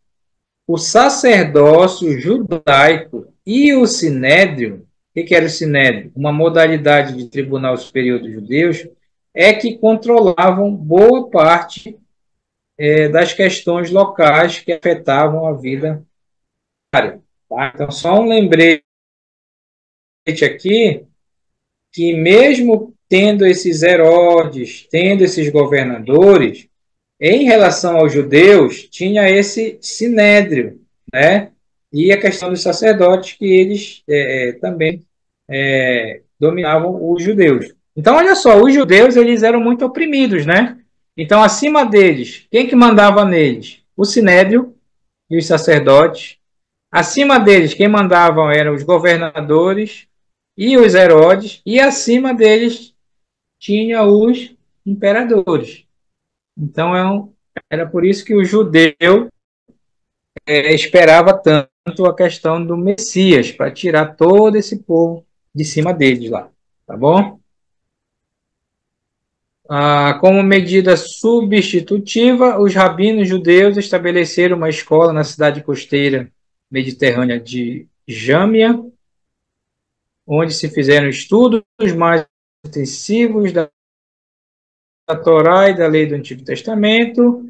o sacerdócio judaico e o sinédrio, o que era o sinédrio? Uma modalidade de tribunal superior dos judeus, é que controlavam boa parte das questões locais que afetavam a vida diária. Tá? Então, só um lembrete aqui, que mesmo tendo esses Herodes, tendo esses governadores, em relação aos judeus, tinha esse sinédrio, né? E a questão dos sacerdotes, que eles também dominavam os judeus. Então, olha só, os judeus, eles eram muito oprimidos, né? Então, acima deles, quem que mandava neles? O sinédrio e os sacerdotes. Acima deles, quem mandavam eram os governadores e os Herodes, e acima deles tinha os imperadores. Então, era por isso que o judeu esperava tanto a questão do Messias, para tirar todo esse povo de cima deles lá, tá bom? Como medida substitutiva, os rabinos judeus estabeleceram uma escola na cidade costeira mediterrânea de Jâmia, onde se fizeram estudos mais intensivos da Torá e da lei do Antigo Testamento.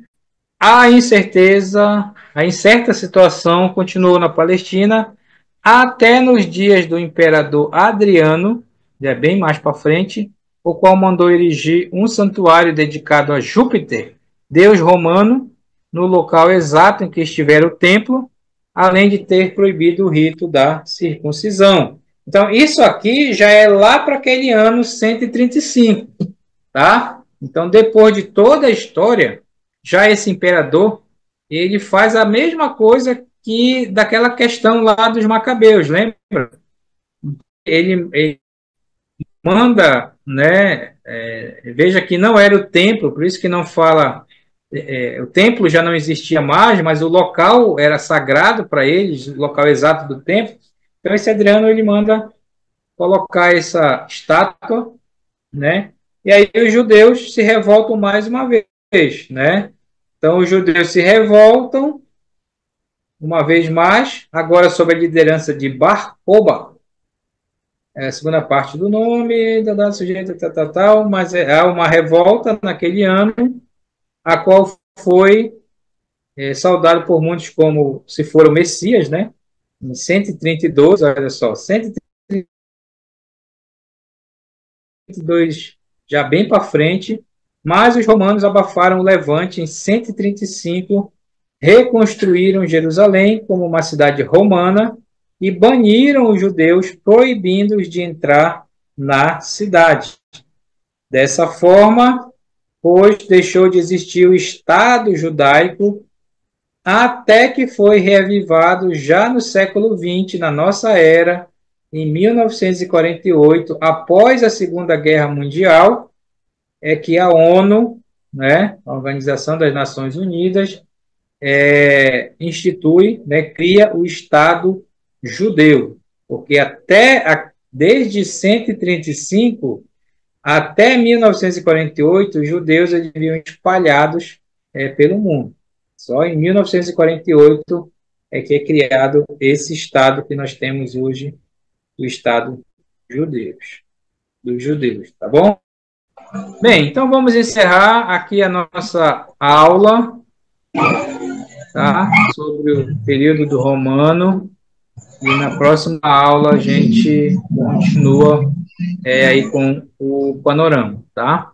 A incerta situação continuou na Palestina até nos dias do imperador Adriano, já bem mais para frente, o qual mandou erigir um santuário dedicado a Júpiter, deus romano, no local exato em que estivera o templo, além de ter proibido o rito da circuncisão. Então, isso aqui já é lá para aquele ano 135, tá? Então, depois de toda a história, já esse imperador, ele faz a mesma coisa que daquela questão lá dos Macabeus, lembra? Ele manda, né? Veja que não era o templo, por isso que não fala. O templo já não existia mais, mas o local era sagrado para eles, o local exato do templo. Então, esse Adriano, ele manda colocar essa estátua, né? E aí os judeus se revoltam mais uma vez, né? Então, os judeus se revoltam uma vez mais, agora sob a liderança de Bar Koba, a segunda parte do nome, da sujeito, tal, mas há uma revolta naquele ano, a qual foi saudado por muitos como se for o Messias, né? Em 132, olha só, 132 já bem para frente, mas os romanos abafaram o levante em 135, reconstruíram Jerusalém como uma cidade romana e baniram os judeus, proibindo-os de entrar na cidade. Dessa forma, pois deixou de existir o Estado judaico, até que foi reavivado já no século XX, na nossa era, em 1948, após a Segunda Guerra Mundial, é que a ONU, né, a Organização das Nações Unidas, institui, né, cria o Estado judeu, porque desde 135 até 1948, os judeus viviam espalhados pelo mundo. Só em 1948 é que é criado esse Estado que nós temos hoje, o Estado dos judeus, tá bom? Bem, então vamos encerrar aqui a nossa aula, tá? Sobre o período do Romano, e na próxima aula a gente continua aí com o panorama, tá?